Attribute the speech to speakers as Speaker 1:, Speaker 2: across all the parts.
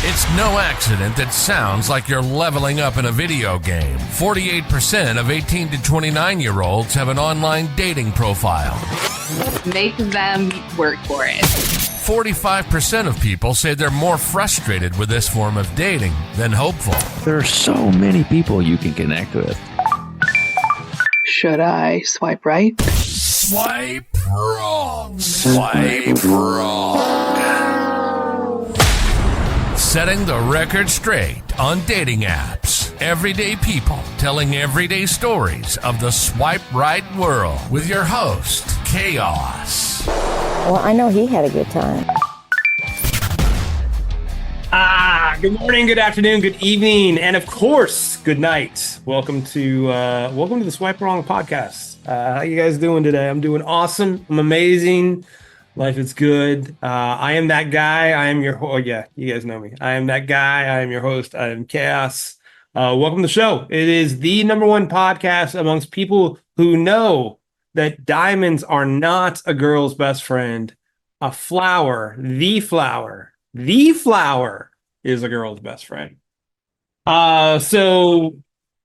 Speaker 1: It's no accident that sounds like you're leveling up in a video game. 48% of 18 to 29-year-olds have an online dating profile.
Speaker 2: Make them work for it.
Speaker 1: 45% of people say they're more frustrated with this form of dating than hopeful.
Speaker 3: There are so many people you can connect with.
Speaker 4: Should I swipe right?
Speaker 1: Swipe wrong. Swipe wrong. Setting the record straight on dating apps. Everyday people telling everyday stories of the swipe right world with your host, Koss.
Speaker 5: Well, I know he had a good time.
Speaker 6: Good morning, good afternoon, good evening, and of course, good night. Welcome to the Swipe Wrong podcast. How you guys doing today? I'm doing awesome. I'm amazing. Life is good. I am that guy. I am your you guys know me. I am that guy. I am your host. I am Koss. Welcome to the show. It is the number one podcast amongst people who know that diamonds are not a girl's best friend. The flower is a girl's best friend. So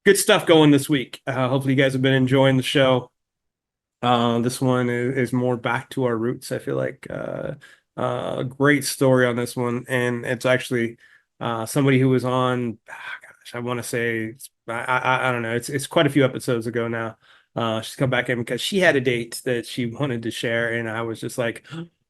Speaker 6: good stuff going this week. Hopefully you guys have been enjoying the show. This one is more back to our roots. I feel like a great story on this one, and it's actually somebody who was on. I want to say I don't know. It's quite a few episodes ago now. She's come back in because she had a date that she wanted to share, and I was just like,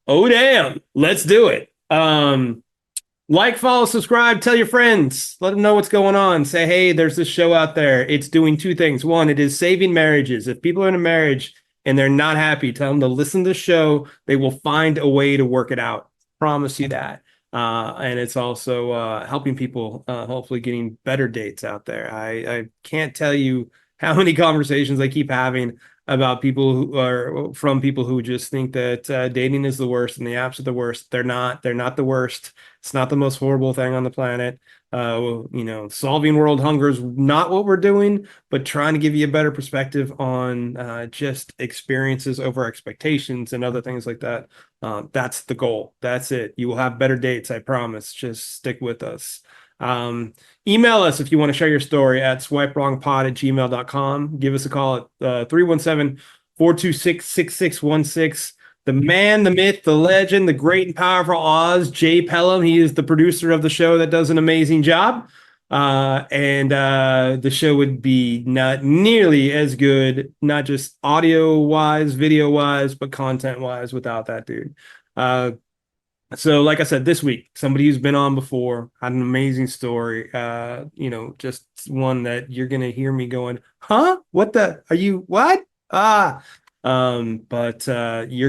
Speaker 6: "Oh damn, let's do it!" Like, follow, subscribe, tell your friends, let them know what's going on. Say, hey, there's this show out there. It's doing two things. One, it is saving marriages. If people are in a marriage and they're not happy, tell them to listen to the show. They will find a way to work it out. Promise you that. And it's also helping people, hopefully getting better dates out there. I can't tell you how many conversations I keep having about people who just think that dating is the worst and the apps are the worst. They're not the worst. It's not the most horrible thing on the planet. Solving world hunger is not what we're doing, but trying to give you a better perspective on just experiences over expectations and other things like that. That's the goal. That's it. You will have better dates, I promise. Just stick with us. Email us if you want to share your story at swipewrongpod@gmail.com. Give us a call at 317-426-6616. The man, the myth, the legend, the great and powerful Oz, Jay Pelham. He is the producer of the show that does an amazing job. And the show would be not nearly as good, not just audio-wise, video-wise, but content-wise without that dude. So like I said, this week, somebody who's been on before had an amazing story. Just one that you're going to hear me going, huh? What? But you're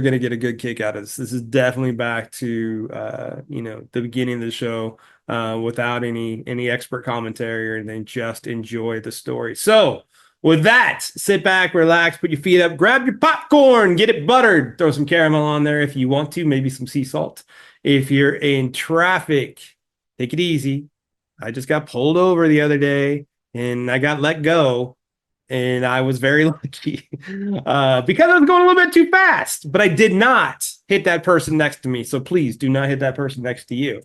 Speaker 6: going to get a good kick out of this. This is definitely back to, the beginning of the show without any expert commentary or anything. Just enjoy the story. So with that, sit back, relax, put your feet up, grab your popcorn, get it buttered, throw some caramel on there if you want to, maybe some sea salt. If you're in traffic, take it easy. I just got pulled over the other day and I got let go. And I was very lucky because I was going a little bit too fast, but I did not hit that person next to me. So please do not hit that person next to you.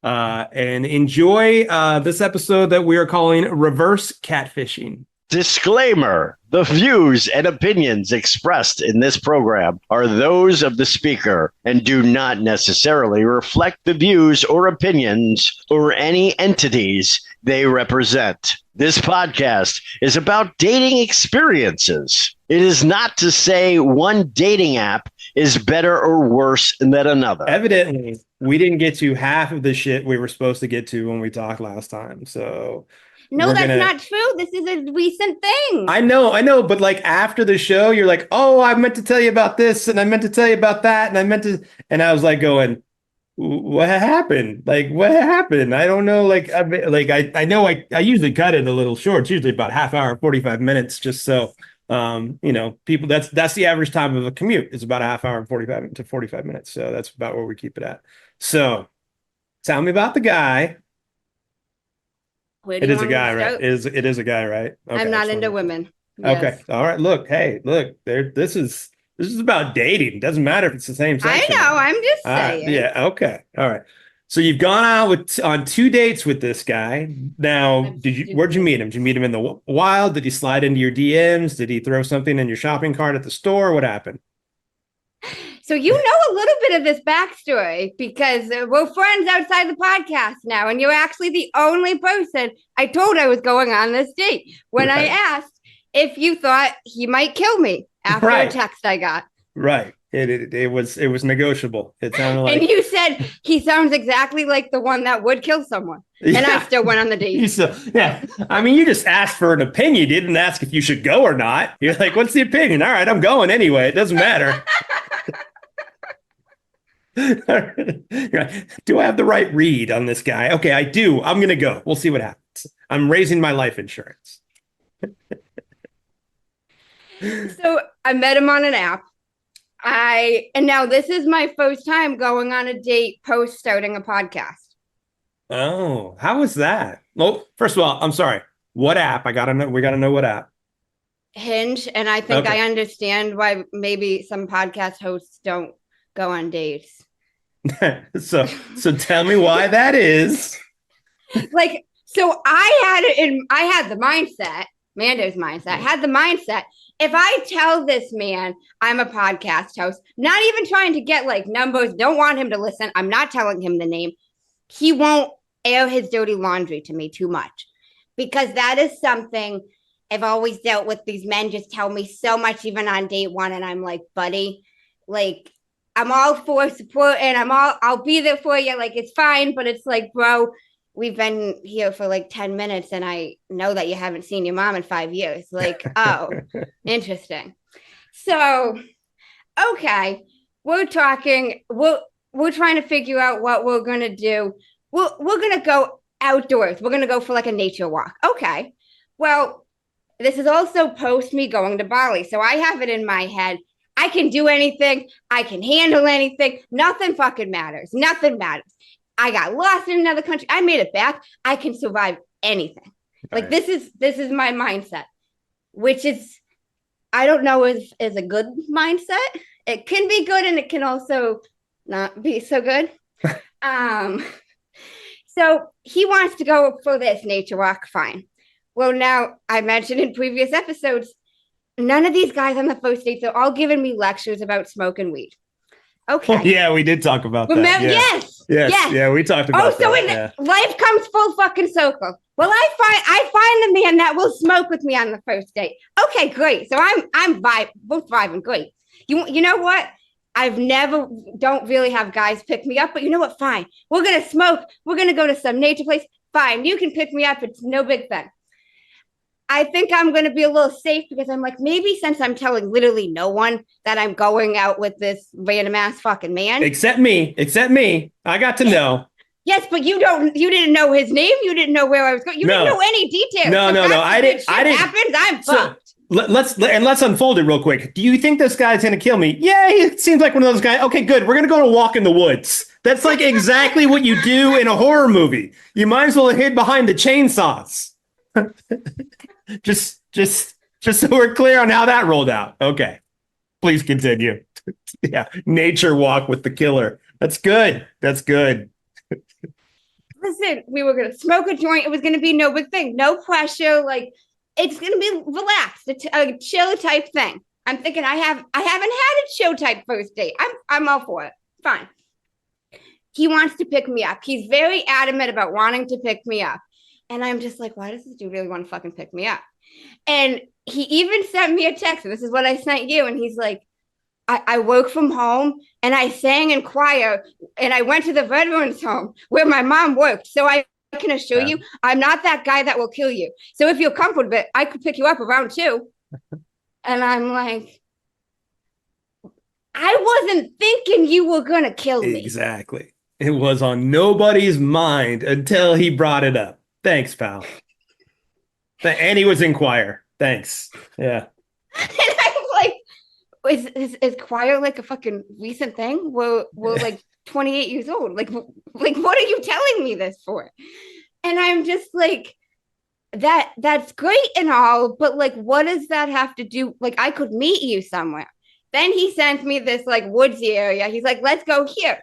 Speaker 6: And enjoy this episode that we are calling Reverse Catfishing.
Speaker 7: Disclaimer: the views and opinions expressed in this program are those of the speaker and do not necessarily reflect the views or opinions or any entities they represent. This podcast is about dating experiences. It is not to say one dating app is better or worse than another.
Speaker 6: Evidently, we didn't get to half of the shit we were supposed to get to when we talked last time. So
Speaker 8: no, that's not true. This is a recent thing.
Speaker 6: I know. But like after the show, you're like, oh, I meant to tell you about this and I meant to tell you about that. And I was like going, what happened? What happened? I don't know. I know I usually cut it a little short. It's usually about half hour, 45 minutes, just so, people, that's the average time of a commute is about a half hour and 45 to 45 minutes. So that's about where we keep it at. So tell me about the guy. It is a guy, right? It is a guy, right? Okay,
Speaker 8: I'm not into women. Yes.
Speaker 6: Okay. All right. Look, there, this is about dating. It doesn't matter if it's the same sex.
Speaker 8: I know. I'm just saying.
Speaker 6: Yeah. Okay. All right. So you've gone out on 2 dates with this guy. Now, where'd you meet him? Did you meet him in the wild? Did he slide into your DMs? Did he throw something in your shopping cart at the store? What happened?
Speaker 8: So you know a little bit of this backstory because we're friends outside the podcast now, and you're actually the only person I told I was going on this date when I asked if you thought he might kill me after a text I got.
Speaker 6: Right. It was negotiable. It sounded like,
Speaker 8: and you said he sounds exactly like the one that would kill someone, and I still went on the date.
Speaker 6: I mean, you just asked for an opinion. You didn't ask if you should go or not. You're like, "What's the opinion?" All right, I'm going anyway. It doesn't matter. Do I have the right read on this guy? Okay, I do. I'm gonna go. We'll see what happens. I'm raising my life insurance.
Speaker 8: So I met him on an app. And now this is my first time going on a date post starting a podcast.
Speaker 6: Oh, how was that? Well, first of all, I'm sorry. What app? We gotta know what app.
Speaker 8: Hinge, and I think I understand why maybe some podcast hosts don't go on dates.
Speaker 6: so tell me why that is.
Speaker 8: Like, so I had the mindset, Manders Mindset, had the mindset. If I tell this man I'm a podcast host, not even trying to get like numbers, don't want him to listen, I'm not telling him the name, he won't air his dirty laundry to me too much. Because that is something I've always dealt with. These men just tell me so much, even on date one, and I'm like, buddy, like, I'm all for support and I'll be there for you. Like, it's fine, but it's like, bro, we've been here for like 10 minutes and I know that you haven't seen your mom in 5 years. Like, oh, interesting. So, okay, we're talking, we're trying to figure out what we're going to do. We're going to go outdoors. We're going to go for like a nature walk. Okay. Well, this is also post me going to Bali. So I have it in my head. I can do anything. I can handle anything. Nothing fucking matters. Nothing matters. I got lost in another country. I made it back. I can survive anything. Right. Like, this is my mindset, which is, I don't know, is a good mindset. It can be good and it can also not be so good. So he wants to go for this nature walk. Fine. Well, now I mentioned in previous episodes, none of these guys on the first dates are all giving me lectures about smoking weed. Okay.
Speaker 6: Oh, yeah, we did talk about that. Yeah. Yes. Yeah, we talked about that.
Speaker 8: Life comes full fucking circle. Well, I find the man that will smoke with me on the first date. Okay, great. So I'm both vibing. Great. You know what? Don't really have guys pick me up, but you know what? Fine. We're going to smoke. We're going to go to some nature place. Fine. You can pick me up. It's no big thing. I think I'm going to be a little safe because I'm like, maybe since I'm telling literally no one that I'm going out with this random ass fucking man. Except me. I got to know. Yes, but you didn't know his name. You didn't know where I was going. You didn't know any details. No. I didn't. Happens, I'm fucked.
Speaker 6: Let's unfold it real quick. Do you think this guy's going to kill me? Yeah, he seems like one of those guys. Okay, good. We're going to go on a walk in the woods. That's like exactly what you do in a horror movie. You might as well have hid behind the chainsaws. Just so we're clear on how that rolled out. Okay, please continue. Yeah, nature walk with the killer. That's good.
Speaker 8: Listen, we were gonna smoke a joint. It was gonna be no big thing, no pressure. Like, it's gonna be relaxed, a chill type thing. I'm thinking I haven't had a chill type first date. I'm all for it. Fine. He wants to pick me up. He's very adamant about wanting to pick me up. And I'm just like, why does this dude really want to fucking pick me up? And he even sent me a text. And this is what I sent you. And he's like, I work from home and I sang in choir and I went to the veterans home where my mom worked. So I can assure you, I'm not that guy that will kill you. So if you're comfortable with it, I could pick you up around 2. And I'm like, I wasn't thinking you were going to kill me.
Speaker 6: Exactly. It was on nobody's mind until he brought it up. Thanks, pal. And he was in choir. Thanks. Yeah.
Speaker 8: And I'm like, is choir like a fucking recent thing? We're like 28 years old. Like what are you telling me this for? And I'm just like, that's great and all, but like, what does that have to do? Like, I could meet you somewhere. Then he sends me this like woodsy area. He's like, let's go here.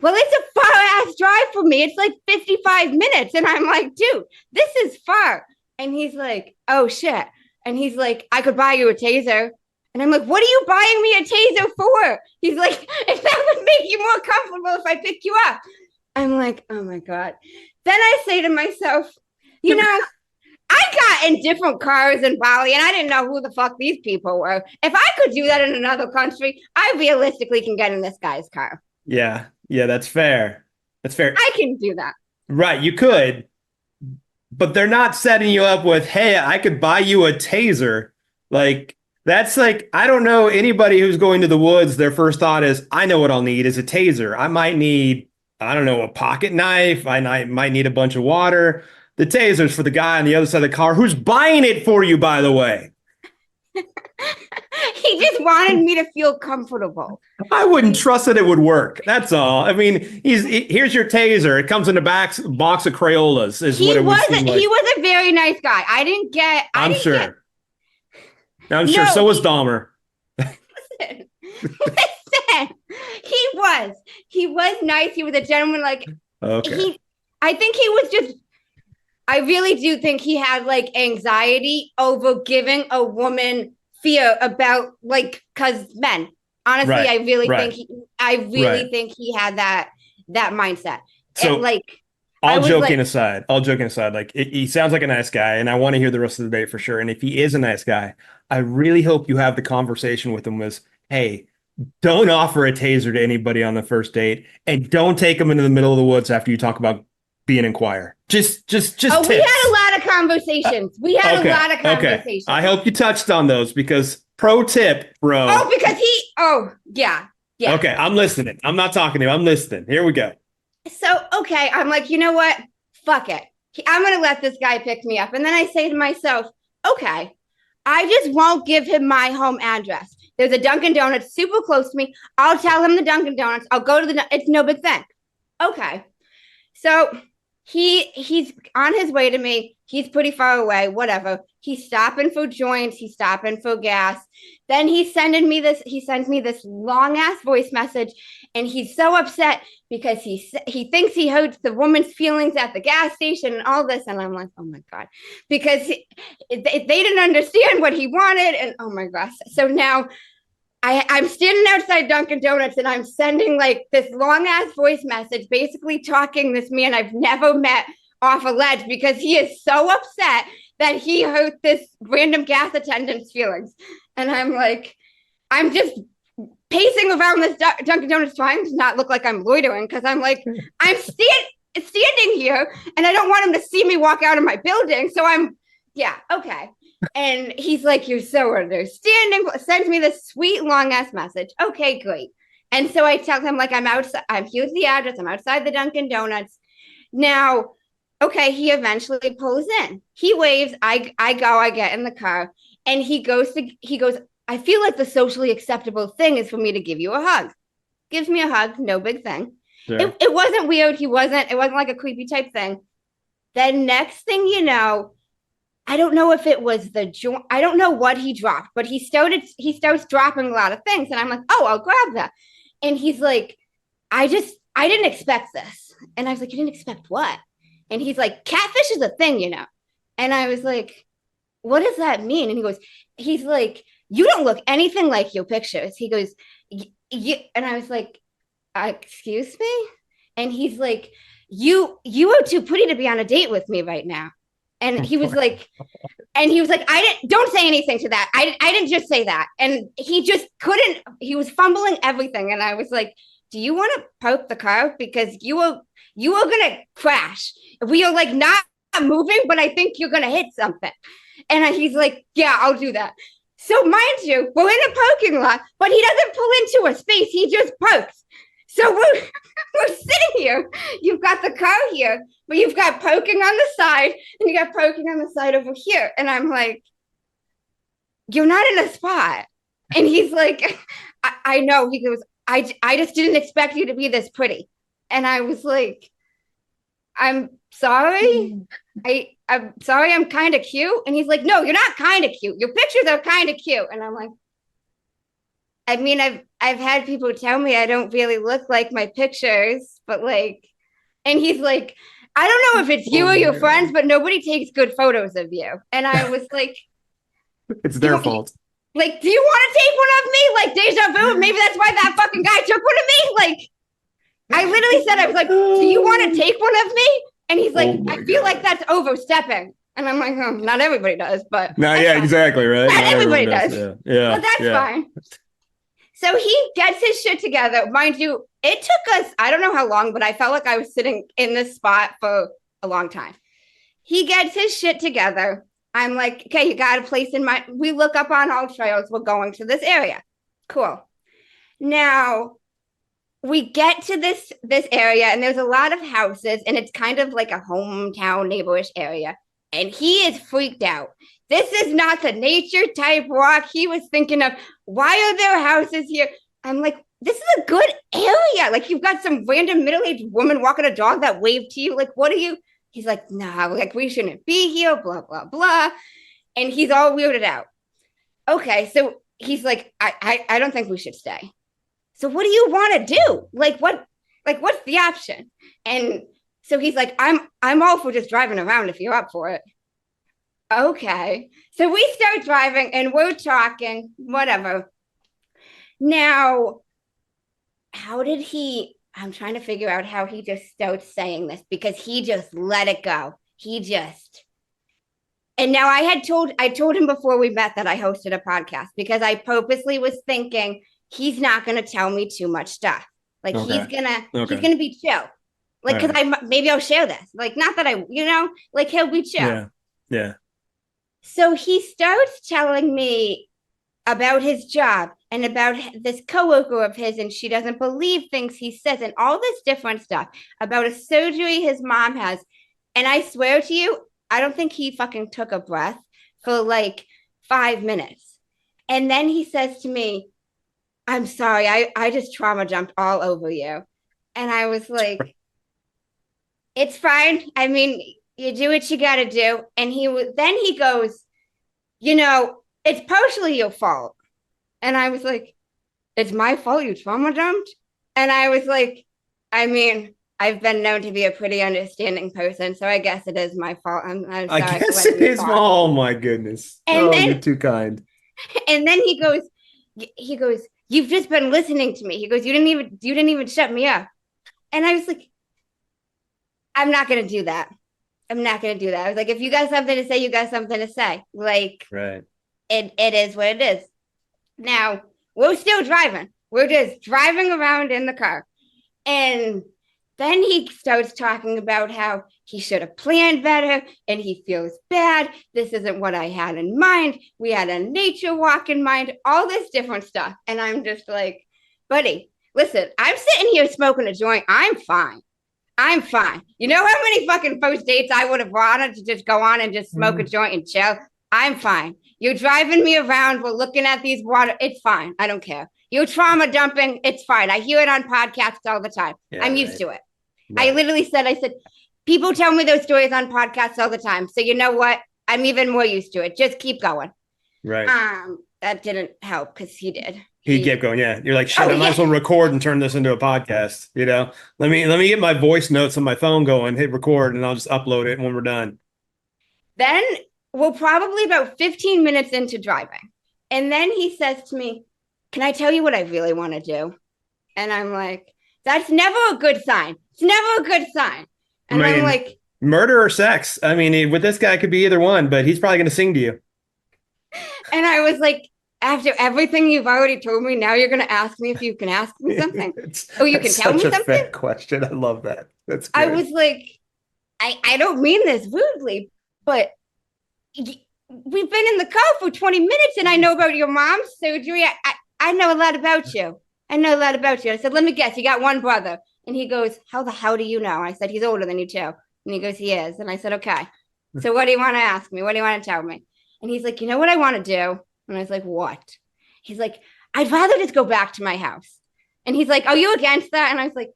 Speaker 8: well, it's a far ass drive for me. It's like 55 minutes. And I'm like, dude, this is far. And he's like, oh shit. And he's like, I could buy you a taser. And I'm like, what are you buying me a taser for? He's like, if that would make you more comfortable if I pick you up. I'm like, oh my God. Then I say to myself, you know, I got in different cars in Bali and I didn't know who the fuck these people were. If I could do that in another country, I realistically can get in this guy's car.
Speaker 6: Yeah, that's fair. That's fair.
Speaker 8: I can do that.
Speaker 6: Right, you could. But they're not setting you up with, hey, I could buy you a taser. Like, that's like, I don't know anybody who's going to the woods, their first thought is, I know what I'll need is a taser. I might need, I don't know, a pocket knife. I might need a bunch of water. The taser's for the guy on the other side of the car who's buying it for you, by the way.
Speaker 8: He just wanted me to feel comfortable.
Speaker 6: I wouldn't trust that it would work. That's all. I mean, here's your taser. It comes in a box of Crayolas.
Speaker 8: He was a very nice guy. I'm sure.
Speaker 6: So was Dahmer.
Speaker 8: Listen, he was nice. He was a gentleman. Like,
Speaker 6: okay.
Speaker 8: I really do think he had like anxiety over giving a woman fear about, like, because men. Honestly,
Speaker 6: right.
Speaker 8: I really think he had that mindset.
Speaker 6: So,
Speaker 8: and, like,
Speaker 6: all joking aside, like, he sounds like a nice guy, and I want to hear the rest of the debate for sure. And if he is a nice guy, I really hope you have the conversation with him was, hey, don't offer a taser to anybody on the first date, and don't take them into the middle of the woods after you talk about being in choir. Just tips.
Speaker 8: We had a lot of conversations.
Speaker 6: Okay. I hope you touched on those because pro tip, bro.
Speaker 8: Yeah.
Speaker 6: Okay, I'm listening. I'm not talking to you. I'm listening. Here we go.
Speaker 8: So, okay, I'm like, you know what? Fuck it. I'm going to let this guy pick me up. And then I say to myself, okay, I just won't give him my home address. There's a Dunkin' Donuts super close to me. I'll tell him the Dunkin' Donuts. I'll go to it's no big thing. Okay. So he's on his way to me. He's pretty far away, whatever. He's stopping for joints. He's stopping for gas. Then he sends me this long ass voice message. And he's so upset because he thinks he hurts the woman's feelings at the gas station and all this. And I'm like, oh my God, because they didn't understand what he wanted. And oh my gosh. So now I'm standing outside Dunkin' Donuts and I'm sending like this long ass voice message, basically talking this man I've never met off a ledge because he is so upset that he hurt this random gas attendant's feelings. And I'm like, I'm just pacing around this Dunkin' Donuts trying to not look like I'm loitering because I'm like, I'm standing here and I don't want him to see me walk out of my building. So okay. And he's like, you're so understanding. Sends me this sweet long ass message. Okay, great. And so I tell him, like, I'm outside. Here's the address. I'm outside the Dunkin' Donuts. Now, okay, he eventually pulls in. He waves. I get in the car. And he goes, I feel like the socially acceptable thing is for me to give you a hug. Gives me a hug. No big thing. Sure. It wasn't weird. It wasn't like a creepy type thing. Then next thing you know, I don't know if it was I don't know what he dropped, but he starts dropping a lot of things. And I'm like, oh, I'll grab that. And he's like, I didn't expect this. And I was like, you didn't expect what? And he's like, catfish is a thing, you know? And I was like, what does that mean? And he's like, you don't look anything like your pictures. He goes, and I was like, excuse me? And he's like, you are too pretty to be on a date with me right now. And he was like, don't say anything to that. I didn't just say that. And he just couldn't, he was fumbling everything. And I was like, do you want to park the car? Because you are going to crash. We are like not moving, but I think you're going to hit something. And he's like, yeah, I'll do that. So mind you, we're in a parking lot, but he doesn't pull into a space. He just parks. So we're sitting here. You've got the car here, but you've got parking on the side and you got parking on the side over here. And I'm like, you're not in a spot. And he's like, I know. He goes, I just didn't expect you to be this pretty. And I was like, I'm sorry. I'm sorry. I'm kind of cute. And he's like, no, you're not kind of cute. Your pictures are kind of cute. And I'm like, I mean, I've had people tell me I don't really look like my pictures, but like, and he's like, I don't know if it's you or your friends, but nobody takes good photos of you. And I was like,
Speaker 6: it's their fault.
Speaker 8: Like, do you want to take one of me? Like deja vu? Maybe that's why that fucking guy took one of me. Like, I literally said, I was like, do you want to take one of me? And he's like, I feel like that's overstepping. And I'm like, not everybody does, but
Speaker 6: no, yeah, fine. Exactly, right.
Speaker 8: Not everybody does.
Speaker 6: Yeah,
Speaker 8: but that's fine. So he gets his shit together. Mind you, it took us, I don't know how long, but I felt like I was sitting in this spot for a long time. He gets his shit together. I'm like, okay, you got a place in mind. We look up on all trails. We're going to this area. Cool. Now, we get to this area, and there's a lot of houses, and it's kind of like a hometown, neighborish area. And he is freaked out. This is not the nature type walk he was thinking of. Why are there houses here? I'm like, this is a good area. Like, you've got some random middle-aged woman walking a dog that waved to you. Like, what are you? He's like, nah, like, we shouldn't be here, blah, blah, blah. And he's all weirded out. Okay, so he's like, I don't think we should stay. So what do you want to do? What's the option? And so he's like, I'm all for just driving around if you're up for it. Okay. So we start driving and we're talking, whatever. Now, I'm trying to figure out how he just starts saying this, because he just let it go. And now I told him before we met that I hosted a podcast, because I purposely was thinking he's not going to tell me too much stuff. Like, he's going to be chill. Like, because maybe I'll share this. Like, not that like, he'll be chill.
Speaker 6: Yeah.
Speaker 8: So he starts telling me about his job and about this coworker of his, and she doesn't believe things he says, and all this different stuff about a surgery his mom has. And I swear to you, I don't think he fucking took a breath for like 5 minutes. And then he says to me, I'm sorry, I just trauma jumped all over you. And I was like, it's fine. I mean, you do what you got to do. And then he goes, it's partially your fault. And I was like, it's my fault you trauma jumped? And I was like, I mean, I've been known to be a pretty understanding person, so I guess it is my fault. I'm sorry.
Speaker 6: I guess it is. Oh my goodness. And then, you're too kind.
Speaker 8: And then he goes, you've just been listening to me. He goes, you didn't even shut me up. And I was like, I'm not going to do that. I was like, if you got something to say, you got something to say. Like,
Speaker 6: right.
Speaker 8: It is what it is. Now, we're still driving. We're just driving around in the car. And then he starts talking about how he should have planned better and he feels bad. This isn't what I had in mind. We had a nature walk in mind, all this different stuff. And I'm just like, buddy, listen, I'm sitting here smoking a joint. I'm fine. You know how many fucking first dates I would have wanted to just go on and just smoke a joint and chill? I'm fine. You're driving me around. We're looking at these water. It's fine. I don't care. You're trauma dumping. It's fine. I hear it on podcasts all the time. Yeah, I'm used to it. Right. I literally said, people tell me those stories on podcasts all the time. So you know what? I'm even more used to it. Just keep going.
Speaker 6: Right.
Speaker 8: That didn't help because he did.
Speaker 6: He kept going. Yeah. You're like, shit, I might as well record and turn this into a podcast. Let me get my voice notes on my phone going, hit record, and I'll just upload it when we're done.
Speaker 8: Then we're probably about 15 minutes into driving. And then he says to me, can I tell you what I really want to do? And I'm like, that's never a good sign. It's never a good sign. And I'm like,
Speaker 6: murder or sex? I mean, with this guy, it could be either one, but he's probably going to sing to you.
Speaker 8: And I was like, after everything you've already told me, now you're going to ask me if you can ask me something? You can tell me something? That's such a fair
Speaker 6: question. I love that. That's good.
Speaker 8: I was like, I don't mean this rudely, but we've been in the car for 20 minutes and I know about your mom's surgery. I know a lot about you. I said, let me guess, you got one brother. And he goes, how the hell do you know? I said, he's older than you too. And he goes, he is. And I said, okay. So what do you want to ask me? What do you want to tell me? And he's like, you know what I want to do? And I was like, what? He's like, I'd rather just go back to my house. And he's like, are you against that? And I was like,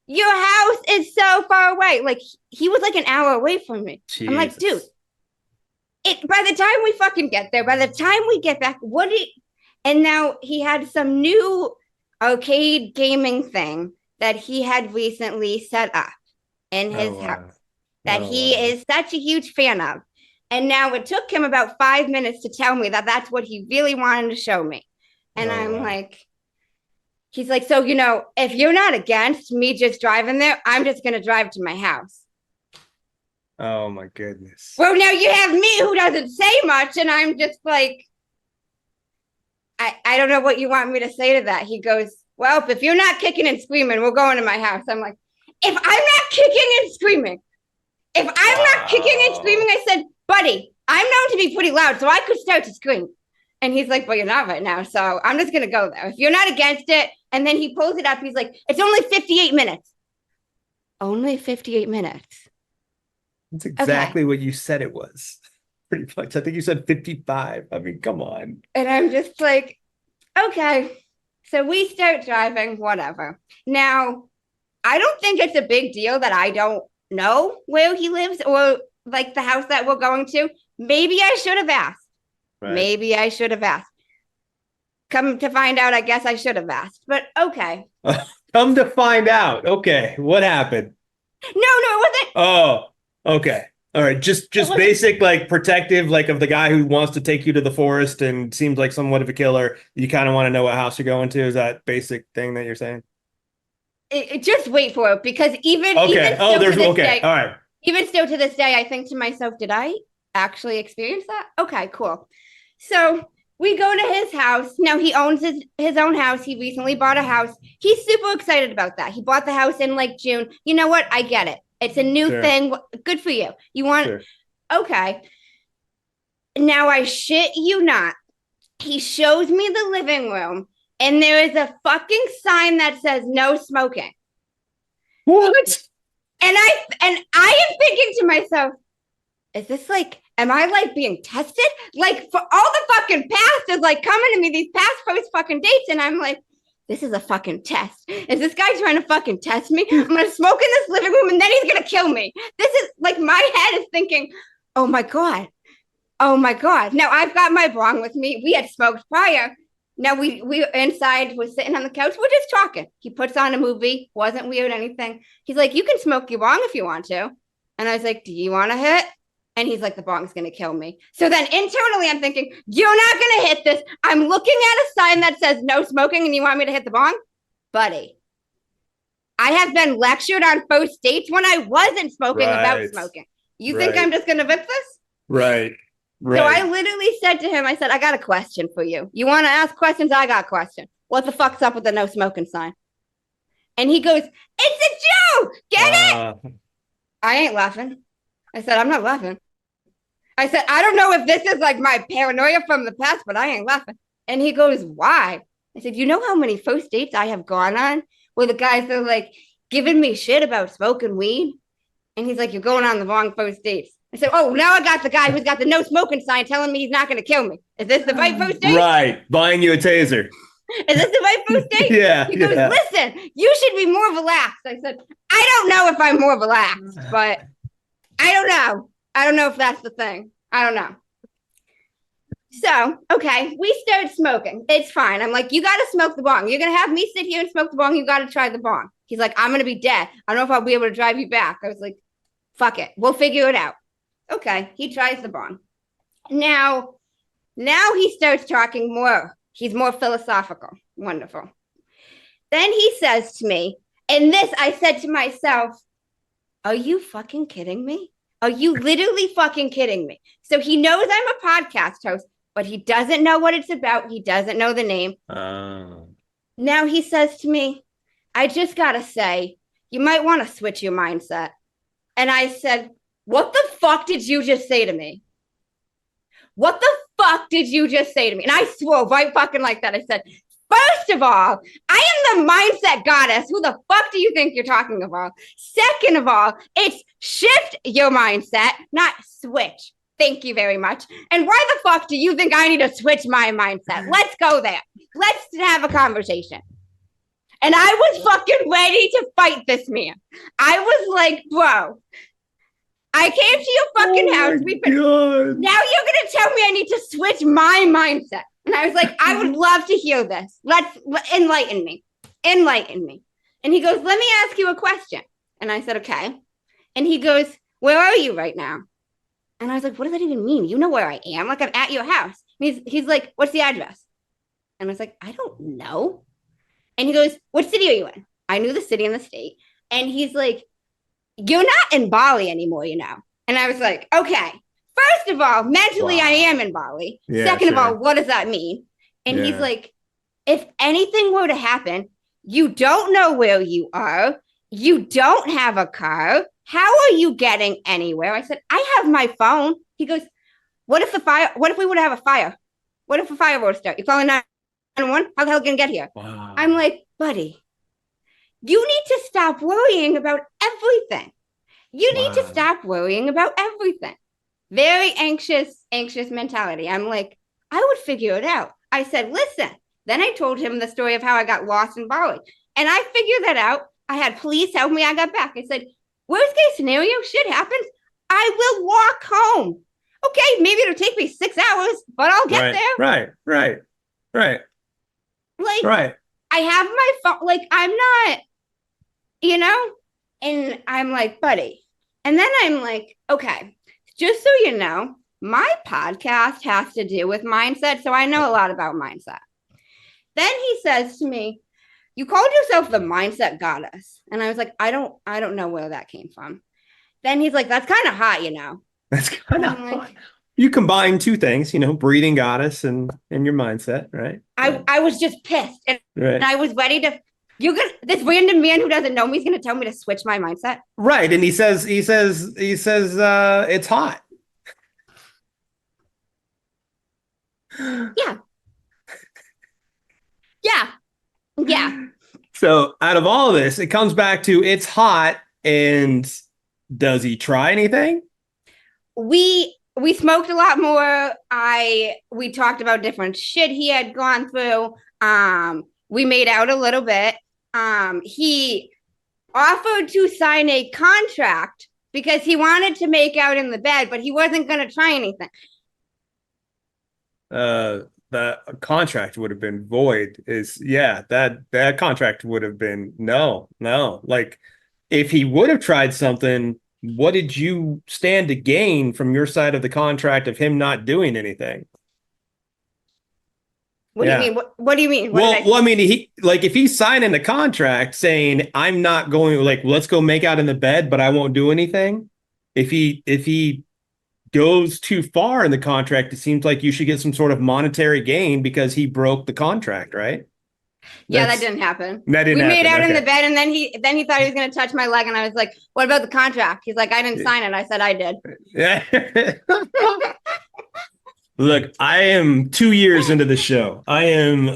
Speaker 8: your house is so far away. Like, he was like an hour away from me. Jesus. I'm like, dude, by the time we fucking get there, by the time we get back, And now he had some new arcade gaming thing that he had recently set up in his house that he is such a huge fan of. And now it took him about 5 minutes to tell me that that's what he really wanted to show me. And I'm like, he's like, so, if you're not against me just driving there, I'm just going to drive to my house.
Speaker 6: Oh, my goodness.
Speaker 8: Well, now you have me who doesn't say much. And I'm just like, I don't know what you want me to say to that. He goes, well, if you're not kicking and screaming, we're going to my house. I'm like, if I'm not kicking and screaming, I said, buddy, I'm known to be pretty loud, so I could start to scream. And he's like, well, you're not right now, so I'm just going to go there. If you're not against it, and then he pulls it up, he's like, it's only 58 minutes. Only 58 minutes.
Speaker 6: That's exactly what you said it was. Pretty much. I think you said 55. I mean, come on.
Speaker 8: And I'm just like, okay. So we start driving, whatever. Now, I don't think it's a big deal that I don't know where he lives or like the house that we're going to. Maybe I should have asked. Right. Maybe I should have asked. Come to find out, I guess I should have asked. But okay.
Speaker 6: Come to find out. Okay. What happened?
Speaker 8: No, it wasn't.
Speaker 6: Oh, okay. All right. Just basic, like protective, like of the guy who wants to take you to the forest and seems like somewhat of a killer. You kind of want to know what house you're going to. Is that basic thing that you're saying?
Speaker 8: Just wait for it, because even
Speaker 6: okay.
Speaker 8: Day,
Speaker 6: all right.
Speaker 8: Even still to this day, I think to myself, did I actually experience that? Okay, cool. So we go to his house. Now he owns his own house. He recently bought a house. He's super excited about that. He bought the house in like June. You know what? I get it. It's a new thing. Good for you. You want okay. Now I shit you not. He shows me the living room. And there is a fucking sign that says no smoking.
Speaker 6: What?
Speaker 8: And I am thinking to myself, is this like, am I like being tested? Like for all the fucking past is like coming to me, these past post fucking dates. And I'm like, this is a fucking test. Is this guy trying to fucking test me? I'm going to smoke in this living room and then he's going to kill me. This is like, my head is thinking, oh my God. Now I've got my bong with me. We had smoked prior. Now we were inside, we're sitting on the couch, we're just talking. He puts on a movie, wasn't weird, anything. He's like, you can smoke your bong if you want to. And I was like, do you want to hit? And he's like, the bong's going to kill me. So then internally I'm thinking, you're not going to hit this. I'm looking at a sign that says no smoking and you want me to hit the bong? Buddy, I have been lectured on first dates when I wasn't smoking about smoking. You think I'm just going to rip this?
Speaker 6: Right.
Speaker 8: So I literally said to him, I said, I got a question for you. You want to ask questions? I got a question. What the fuck's up with the no smoking sign? And he goes, it's a joke. Get it? I ain't laughing. I said, I'm not laughing. I said, I don't know if this is like my paranoia from the past, but I ain't laughing. And he goes, why? I said, you know how many first dates I have gone on where the guys are like giving me shit about smoking weed? And he's like, you're going on the wrong first dates. I said, oh, now I got the guy who's got the no smoking sign telling me he's not going to kill me. Is this the right first date?
Speaker 6: Right. Buying you a taser.
Speaker 8: Is this the right first date?
Speaker 6: Yeah.
Speaker 8: He goes, listen, you should be more relaxed. I said, I don't know if I'm more relaxed, but I don't know. I don't know if that's the thing. I don't know. So, okay, we started smoking. It's fine. I'm like, you got to smoke the bong. You're going to have me sit here and smoke the bong. You got to try the bong. He's like, I'm going to be dead. I don't know if I'll be able to drive you back. I was like, fuck it. We'll figure it out. Okay, he tries the bong. Now he starts talking more. He's more philosophical. Wonderful. Then he says to me, and this I said to myself, are you fucking kidding me? Are you literally fucking kidding me? So he knows I'm a podcast host, but he doesn't know what it's about. He doesn't know the name. Now he says to me, I just got to say, you might want to switch your mindset. And I said, what the fuck did you just say to me? What the fuck did you just say to me? And I swore right fucking like that. I said, first of all, I am the mindset goddess. Who the fuck do you think you're talking about? Second of all, it's shift your mindset, not switch. Thank you very much. And why the fuck do you think I need to switch my mindset? Let's go there. Let's have a conversation. And I was fucking ready to fight this man. I was like, bro, I came to your fucking house. Now you're going to tell me I need to switch my mindset. And I was like, I would love to hear this. Enlighten me. Enlighten me. And he goes, let me ask you a question. And I said, okay. And he goes, where are you right now? And I was like, what does that even mean? You know where I am? Like, I'm at your house. And he's like, what's the address? And I was like, I don't know. And he goes, what city are you in? I knew the city and the state. And he's like, you're not in Bali anymore, you know. And I was like, okay. First of all, mentally, I am in Bali.
Speaker 6: Yeah,
Speaker 8: Second of
Speaker 6: sure.
Speaker 8: all, what does that mean? And he's
Speaker 6: Yeah.
Speaker 8: like, if anything were to happen, you don't know where you are. You don't have a car. How are you getting anywhere? I said, I have my phone. He goes, what if we were to have a fire? What if a fire were to start? You're calling 911? How the hell are you going to get here?
Speaker 6: Wow.
Speaker 8: I'm like, buddy, you need to stop worrying about everything. You need to
Speaker 6: Wow.
Speaker 8: stop worrying about everything. Very anxious mentality. I'm like, I would figure it out. I said, listen. Then I told him the story of how I got lost in Bali. And I figured that out. I had police help me. I got back. I said, worst case scenario, shit happens. I will walk home. Okay, maybe it'll take me 6 hours, but I'll get there.
Speaker 6: Right.
Speaker 8: Like, I have my phone. Like, I'm not, you know? And I'm like, buddy. And then I'm like, okay, just so you know, my podcast has to do with mindset. So I know a lot about mindset. Then he says to me, you called yourself the mindset goddess. And I was like, I don't know where that came from. Then he's like, that's kind of hot, you know.
Speaker 6: That's kind of
Speaker 8: I'm like,
Speaker 6: you combine two things, you know, breathing goddess and your mindset, right?
Speaker 8: I was just pissed. And
Speaker 6: Right.
Speaker 8: I was ready to this random man who doesn't know me is gonna tell me to switch my mindset.
Speaker 6: Right. And he says it's hot.
Speaker 8: Yeah. Yeah.
Speaker 6: So out of all of this, it comes back to it's hot. And does he try anything?
Speaker 8: We smoked a lot more. We talked about different shit he had gone through. We made out a little bit. He offered to sign a contract because he wanted to make out in the bed, but he wasn't going to try anything.
Speaker 6: The contract would have been void. That contract would have been no. Like if he would have tried something, what did you stand to gain from your side of the contract of him not doing anything?
Speaker 8: What do you mean? What do you mean?
Speaker 6: I mean, if he's signing a contract saying I'm not going, like, let's go make out in the bed, but I won't do anything. If he goes too far in the contract, it seems like you should get some sort of monetary gain because he broke the contract, right?
Speaker 8: Yeah, that didn't happen.
Speaker 6: That didn't happen.
Speaker 8: We made out in
Speaker 6: Okay.
Speaker 8: the bed, and then he thought he was going to touch my leg, and I was like, "What about the contract?" He's like, "I didn't sign it." I said, "I did."
Speaker 6: Yeah. Look, I am 2 years into the show. I am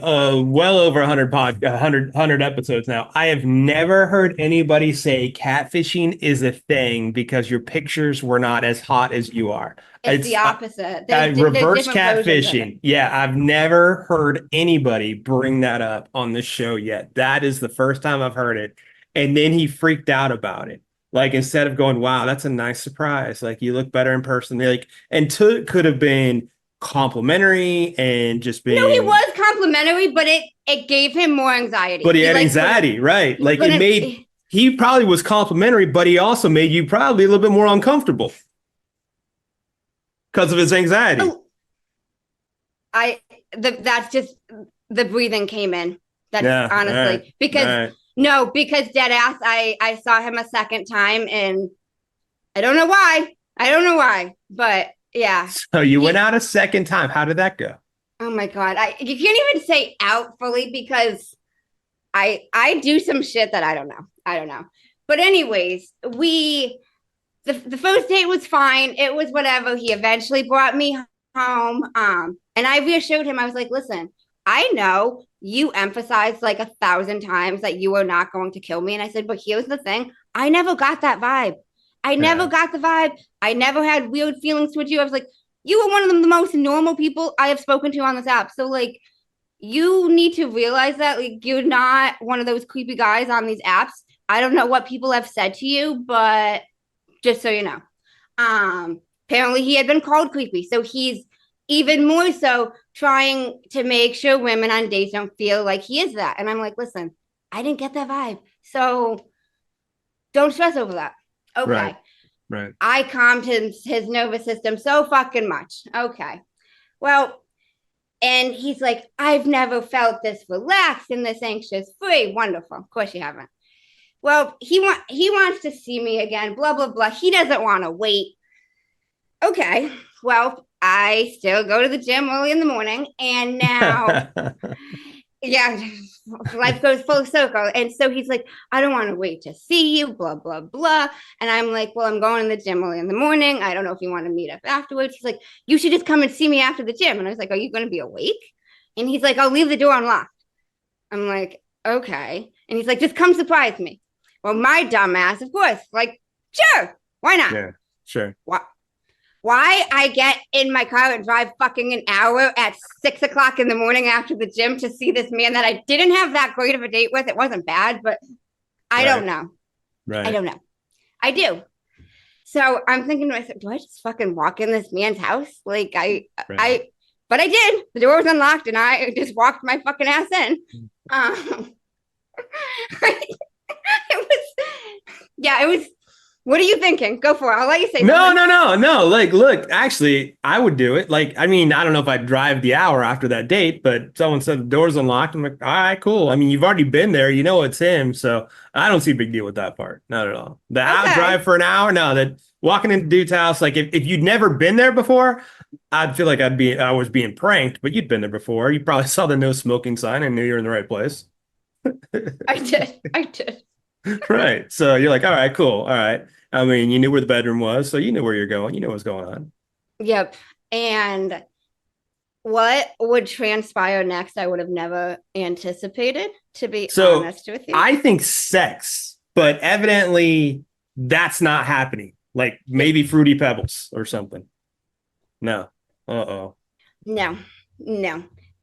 Speaker 6: well over 100 episodes now. I have never heard anybody say catfishing is a thing because your pictures were not as hot as you are.
Speaker 8: It's the opposite.
Speaker 6: Reverse
Speaker 8: different versions of it.
Speaker 6: catfishing. Yeah, I've never heard anybody bring that up on the show yet. That is the first time I've heard it. And then he freaked out about it. Like, instead of going, wow, that's a nice surprise. Like, you look better in person. Could have been complimentary and just being.
Speaker 8: No, he was complimentary, but it gave him more anxiety.
Speaker 6: But he had anxiety, right? Like, he probably was complimentary, but he also made you probably a little bit more uncomfortable because of his anxiety.
Speaker 8: That's just the breathing came in. That's honestly
Speaker 6: right,
Speaker 8: because because dead ass. I saw him a second time and I don't know why, but yeah.
Speaker 6: So you went out a second time. How did that go?
Speaker 8: Oh my God. You can't even say out fully because I do some shit that I don't know. But anyways, the first date was fine. It was whatever. He eventually brought me home. And I reassured him. I was like, listen, I know you emphasized like 1,000 times that you are not going to kill me. And I said, but here's the thing. I never got that vibe. I never got the vibe. I never had weird feelings towards you. I was like, you were one of the most normal people I have spoken to on this app. So like, you need to realize that like you're not one of those creepy guys on these apps. I don't know what people have said to you, but just so you know, apparently he had been called creepy. So he's even more so trying to make sure women on dates don't feel like he is that. And I'm like, listen, I didn't get that vibe. So don't stress over that. Okay.
Speaker 6: Right.
Speaker 8: I calmed his nervous system so fucking much. Okay. Well, and he's like, I've never felt this relaxed and this anxious free. Wonderful. Of course you haven't. Well, he wants to see me again, blah, blah, blah. He doesn't want to wait. Okay. Well, I still go to the gym early in the morning. And now, yeah, life goes full circle. And so he's like, I don't want to wait to see you, blah, blah, blah. And I'm like, well, I'm going to the gym early in the morning. I don't know if you want to meet up afterwards. He's like, you should just come and see me after the gym. And I was like, are you going to be awake? And he's like, I'll leave the door unlocked. I'm like, okay. And he's like, just come surprise me. Well, my dumb ass, of course, like, sure, why not?
Speaker 6: Yeah, sure.
Speaker 8: Why I get in my car and drive fucking an hour at 6 o'clock in the morning after the gym to see this man that I didn't have that great of a date with. It wasn't bad, but I don't know.
Speaker 6: Right.
Speaker 8: I don't know. I do. So I'm thinking to myself, do I just fucking walk in this man's house? Like but I did. The door was unlocked and I just walked my fucking ass in. It was. What are you thinking? Go for it. I'll let you say.
Speaker 6: No. Like, look, actually, I would do it. Like, I mean, I don't know if I'd drive the hour after that date, but someone said the door's unlocked. I'm like, all right, cool. I mean, you've already been there. You know it's him. So I don't see a big deal with that part. Not at all. The drive for an hour? No, that walking into dude's house, like if you'd never been there before, I'd feel like I was being pranked, but you'd been there before. You probably saw the no smoking sign and knew you were in the right place.
Speaker 8: I did.
Speaker 6: Right. So you're like, all right, cool. All right. I mean, you knew where the bedroom was, so you knew where you're going. You know what's going on.
Speaker 8: Yep. And what would transpire next, I would have never anticipated, to be honest with you.
Speaker 6: I think sex, but evidently that's not happening. Like maybe Fruity Pebbles or something. No. Uh-oh.
Speaker 8: No.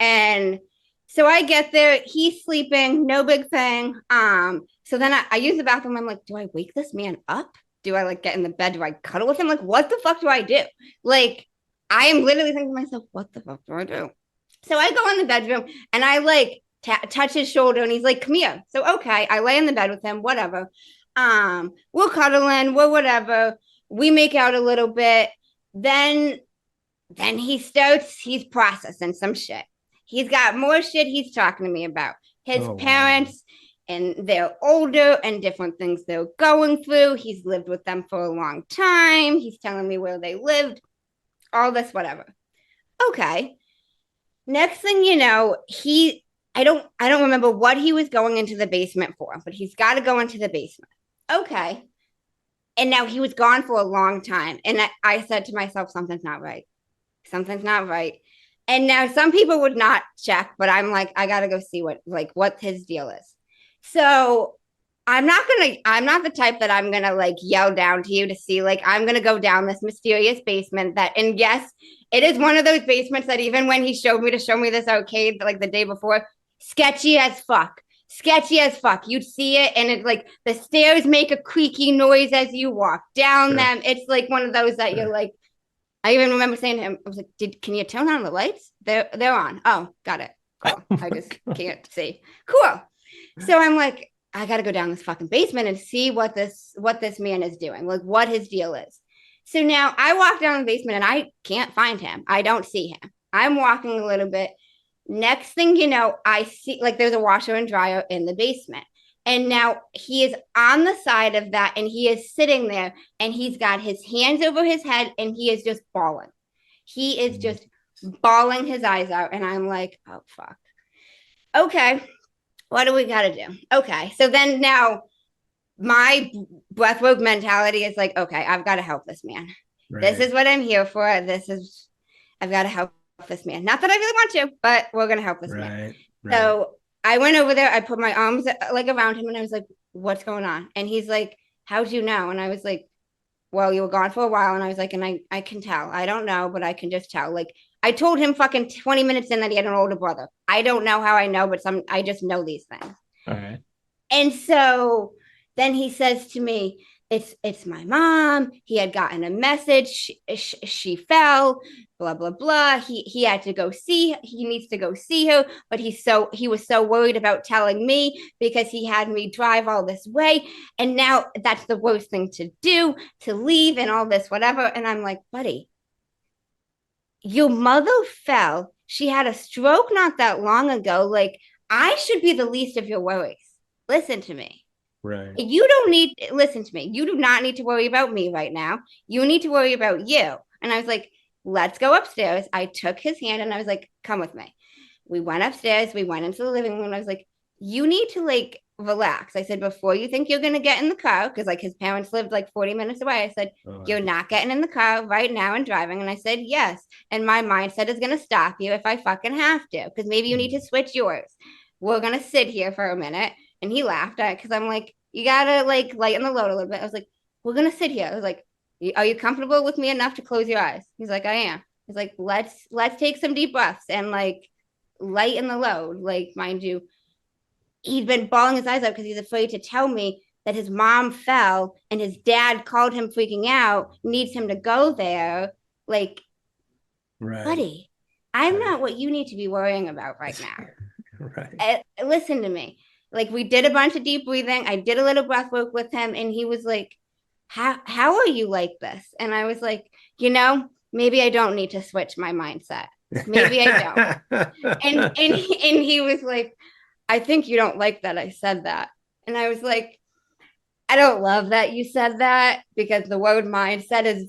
Speaker 8: And so I get there, he's sleeping, no big thing. So then I use the bathroom. I'm like, do I wake this man up? Do I like get in the bed? Do I cuddle with him? Like, what the fuck do I do? Like, I am literally thinking to myself, what the fuck do I do? So I go in the bedroom and I like touch his shoulder and he's like, come here. So, okay, I lay in the bed with him, whatever. We're cuddling, we're whatever. We make out a little bit. Then he's processing some shit. He's got more shit he's talking to me about. His parents, and they're older and different things they're going through. He's lived with them for a long time. He's telling me where they lived, all this, whatever. Okay. Next thing you know, I don't remember what he was going into the basement for, but he's got to go into the basement. Okay. And now he was gone for a long time. And I said to myself, something's not right. Something's not right. And now some people would not check, but I'm like, I got to go see what his deal is. So I'm not the type that I'm going to like yell down to you to see, like, I'm going to go down this mysterious basement and yes, it is one of those basements that even when he showed me this arcade, like the day before, sketchy as fuck. You'd see it. And it's like the stairs make a creaky noise as you walk down them. It's like one of those that you're like, I even remember saying to him, I was like, can you turn on the lights? They're on. Oh, got it. Cool. I just can't see. Cool. So I'm like, I got to go down this fucking basement and see what this man is doing, like what his deal is. So now I walk down the basement and I can't find him. I don't see him. I'm walking a little bit. Next thing you know, I see like there's a washer and dryer in the basement. And now he is on the side of that and he is sitting there and he's got his hands over his head and he is just bawling. He is just bawling his eyes out. And I'm like, oh, fuck. Okay. What do we got to do? Okay. So then now my breathwork mentality is like, okay, I've got to help this man. Right. This is what I'm here for. I've got to help this man. Not that I really want to, but we're going to help this man. Right. So I went over there. I put my arms like around him and I was like, what's going on? And he's like, how'd you know? And I was like, well, you were gone for a while. And I was like, and I can tell. I don't know, but I can just tell. Like, I told him fucking 20 minutes in that he had an older brother. I don't know how I know, but I just know these things.
Speaker 6: All right.
Speaker 8: And so then he says to me, it's my mom. He had gotten a message. She fell, blah, blah, blah. He had to go see, he needs to go see her, but he was so worried about telling me because he had me drive all this way. And now that's the worst thing to do, to leave and all this, whatever. And I'm like, buddy, your mother fell. She had a stroke not that long ago. Like, I should be the least of your worries. Listen to me.
Speaker 6: Right.
Speaker 8: You don't need, listen to me. You do not need to worry about me right now. You need to worry about you. And I was like, let's go upstairs. I took his hand and I was like, come with me. We went upstairs. We went into the living room. And I was like, you need to like relax. I said, before you think you're going to get in the car, because like his parents lived like 40 minutes away. I said, you're not getting in the car right now and driving. And I said, yes. And my mindset is going to stop you if I fucking have to, because maybe you need to switch yours. We're going to sit here for a minute. And he laughed at it because I'm like, you gotta like lighten the load a little bit. I was like, we're gonna sit here. I was like, are you comfortable with me enough to close your eyes? He's like, I am. He's like, let's take some deep breaths and like lighten the load. Like, mind you, he'd been bawling his eyes out because he's afraid to tell me that his mom fell and his dad called him freaking out, needs him to go there. Like, buddy, I'm not what you need to be worrying about right now. Listen to me. Like, we did a bunch of deep breathing. I did a little breath work with him. And he was like, how are you like this? And I was like, maybe I don't need to switch my mindset. Maybe I don't. and he was like, I think you don't like that I said that. And I was like, I don't love that you said that, because the word mindset is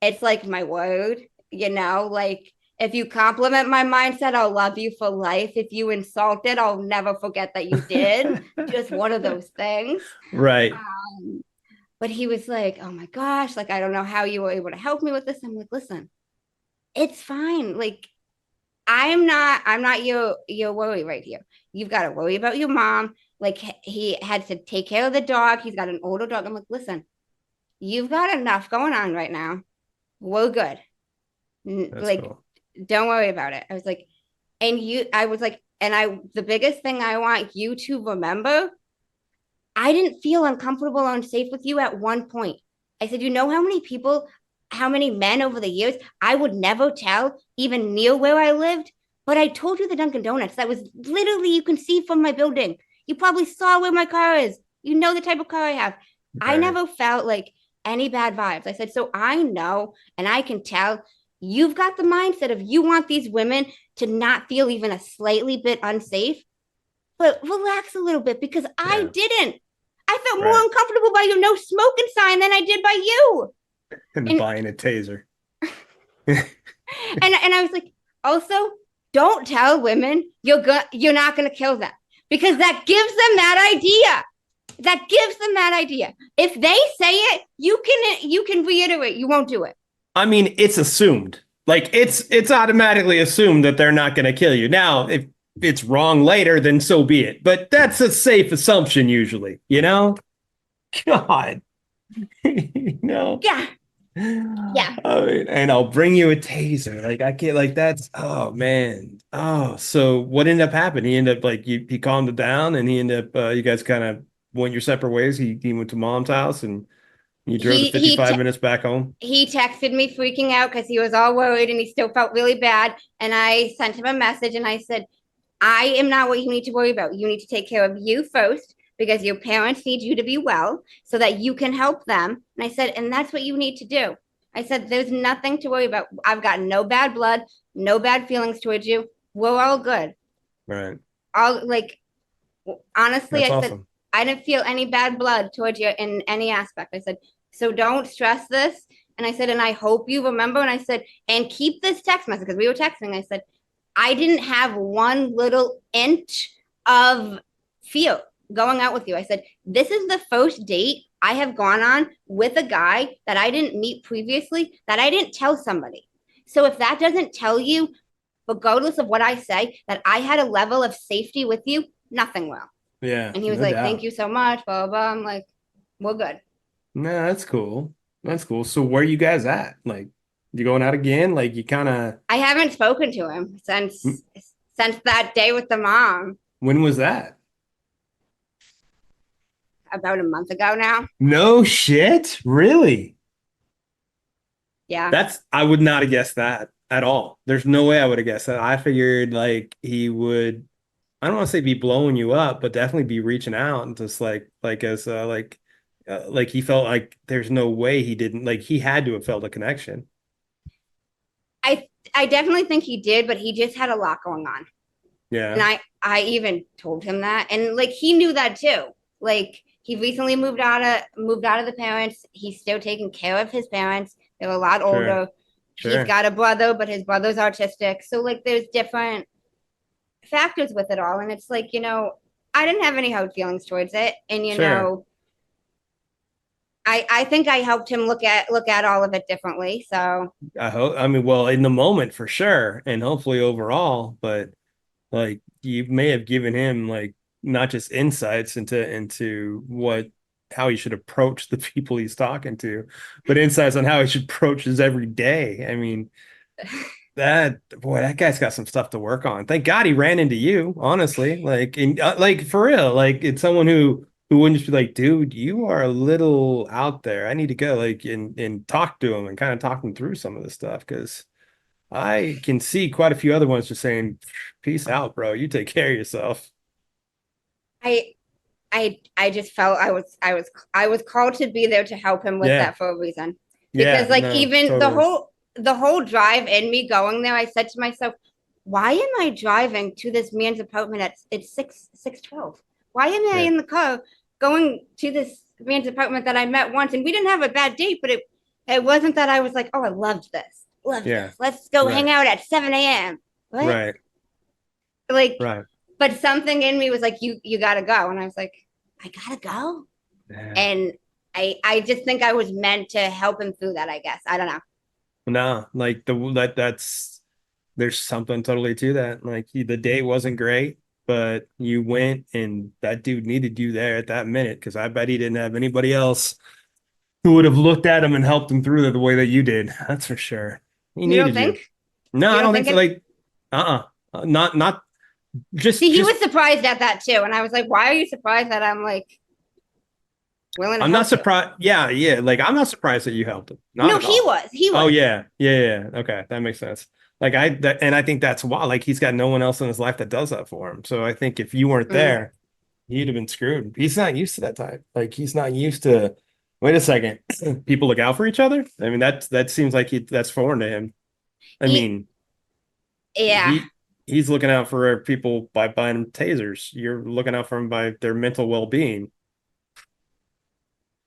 Speaker 8: it's like my word, like, if you compliment my mindset, I'll love you for life. If you insult it, I'll never forget that you did. Just one of those things.
Speaker 6: Right.
Speaker 8: But he was like, oh my gosh, like, I don't know how you were able to help me with this. I'm like, listen, it's fine. Like, I'm not your worry right here. You've got to worry about your mom. Like, he had to take care of the dog. He's got an older dog. I'm like, listen, you've got enough going on right now. We're good.
Speaker 6: That's
Speaker 8: like,
Speaker 6: cool.
Speaker 8: Don't worry about it. I was like, the biggest thing I want you to remember, I didn't feel uncomfortable or unsafe with you at one point. I said, how many men over the years I would never tell, even near where I lived, but I told you the Dunkin' Donuts. That was literally, you can see from my building. You probably saw where my car is. You know the type of car I have. Right. I never felt like any bad vibes. I said, so I know, and I can tell you've got the mindset of you want these women to not feel even a slightly bit unsafe, but relax a little bit, because I didn't. I felt more uncomfortable by your no smoking sign than I did by you.
Speaker 6: And buying a taser.
Speaker 8: and I was like, also, don't tell women you're not going to kill them, because that gives them that idea. If they say it, you can reiterate. You won't do it.
Speaker 6: I mean, it's assumed. Like, it's automatically assumed that they're not going to kill you. Now, if it's wrong later, then so be it. But that's a safe assumption usually, God.
Speaker 8: Yeah. Yeah.
Speaker 6: I mean, and I'll bring you a taser. Like, I can't, like, that's, oh man. Oh, so what ended up happening? He ended up like, he calmed it down, and he ended up, you guys kind of went your separate ways. He went to mom's house, and you drove the 55 minutes back home.
Speaker 8: He texted me freaking out because he was all worried and he still felt really bad. And I sent him a message and I said, I am not what you need to worry about. You need to take care of you first, because your parents need you to be well so that you can help them. And I said, and that's what you need to do. I said, there's nothing to worry about. I've got no bad blood, no bad feelings towards you. We're all good.
Speaker 6: Right.
Speaker 8: Honestly,
Speaker 6: that's
Speaker 8: I
Speaker 6: awesome.
Speaker 8: said, I didn't feel any bad blood towards you in any aspect. I said, so don't stress this. And I said, and I hope you remember. And I said, and keep this text message, because we were texting. I said, I didn't have one little inch of fear going out with you. I said, this is the first date I have gone on with a guy that I didn't meet previously, that I didn't tell somebody. So if that doesn't tell you, regardless of what I say, that I had a level of safety with you, nothing will.
Speaker 6: Yeah.
Speaker 8: And he was like, thank you so much, blah, blah, blah. I'm like, we're good.
Speaker 6: No, that's cool. That's cool. So where are you guys at? Like, you going out again? Like, you kind of...
Speaker 8: I haven't spoken to him since that day with the mom.
Speaker 6: When was that?
Speaker 8: about a month ago now.
Speaker 6: No shit, really?
Speaker 8: Yeah.
Speaker 6: I would not have guessed that at all. There's no way I would have guessed that. I figured like he would, I don't want to say be blowing you up, but definitely be reaching out and just like he felt like there's no way he didn't, like he had to have felt a connection.
Speaker 8: I definitely think he did, but he just had a lot going on.
Speaker 6: Yeah.
Speaker 8: And I even told him that, and like he knew that too. Like he recently moved out of the parents. He's still taking care of his parents. They're a lot older.
Speaker 6: Sure.
Speaker 8: He's got a brother, but his brother's autistic. So like there's different factors with it all. And it's like, I didn't have any hard feelings towards it. And
Speaker 6: Sure.
Speaker 8: I think I helped him look at all of it differently. So
Speaker 6: I mean, well, in the moment for sure, and hopefully overall, but like you may have given him like not just insights into how he should approach the people he's talking to, but insights on how he should approach his every day. I mean, that guy's got some stuff to work on. Thank God he ran into you, honestly. Like like for real, like it's someone who wouldn't just be like, dude, you are a little out there. I need to go like and talk to him and kind of talk him through some of this stuff, because I can see quite a few other ones just saying, peace out, bro. You take care of yourself.
Speaker 8: I just felt I was called to be there to help him with that for a reason. Because
Speaker 6: Totally.
Speaker 8: the whole drive in me going there, I said to myself, why am I driving to this man's apartment at 6:12? Why am I in the car going to this man's apartment that I met once, and we didn't have a bad date, but it wasn't that I was like, oh, I loved this. This. Let's go hang out at 7 a.m. What?
Speaker 6: Right.
Speaker 8: Like,
Speaker 6: right.
Speaker 8: But something in me was like, you gotta go. And I was like, I gotta go.
Speaker 6: Yeah.
Speaker 8: And I just think I was meant to help him through that, I guess. I don't know.
Speaker 6: No, like there's something totally to that. Like the date wasn't great, but you went and that dude needed you there at that minute, because I bet he didn't have anybody else who would have looked at him and helped him through it the way that you did. That's for sure. He
Speaker 8: You don't
Speaker 6: needed
Speaker 8: think?
Speaker 6: you. No, I don't think so.
Speaker 8: it-
Speaker 6: Like, not just.
Speaker 8: See, he
Speaker 6: just,
Speaker 8: was surprised at that too. And I was like, why are you surprised that I'm like willing to
Speaker 6: I'm not
Speaker 8: help you?
Speaker 6: surprised. Yeah. Like, I'm not surprised that you helped him. Not
Speaker 8: No,
Speaker 6: at
Speaker 8: he
Speaker 6: all.
Speaker 8: was. He was.
Speaker 6: Oh yeah. Okay, that makes sense. Like and I think that's why, like, he's got no one else in his life that does that for him. So I think if you weren't there, he'd have been screwed. He's not used to that type. Like, he's not used to. Wait a second. People look out for each other. I mean, that seems like that's foreign to him.
Speaker 8: Yeah.
Speaker 6: He's looking out for people by buying them tasers. You're looking out for them by their mental well-being.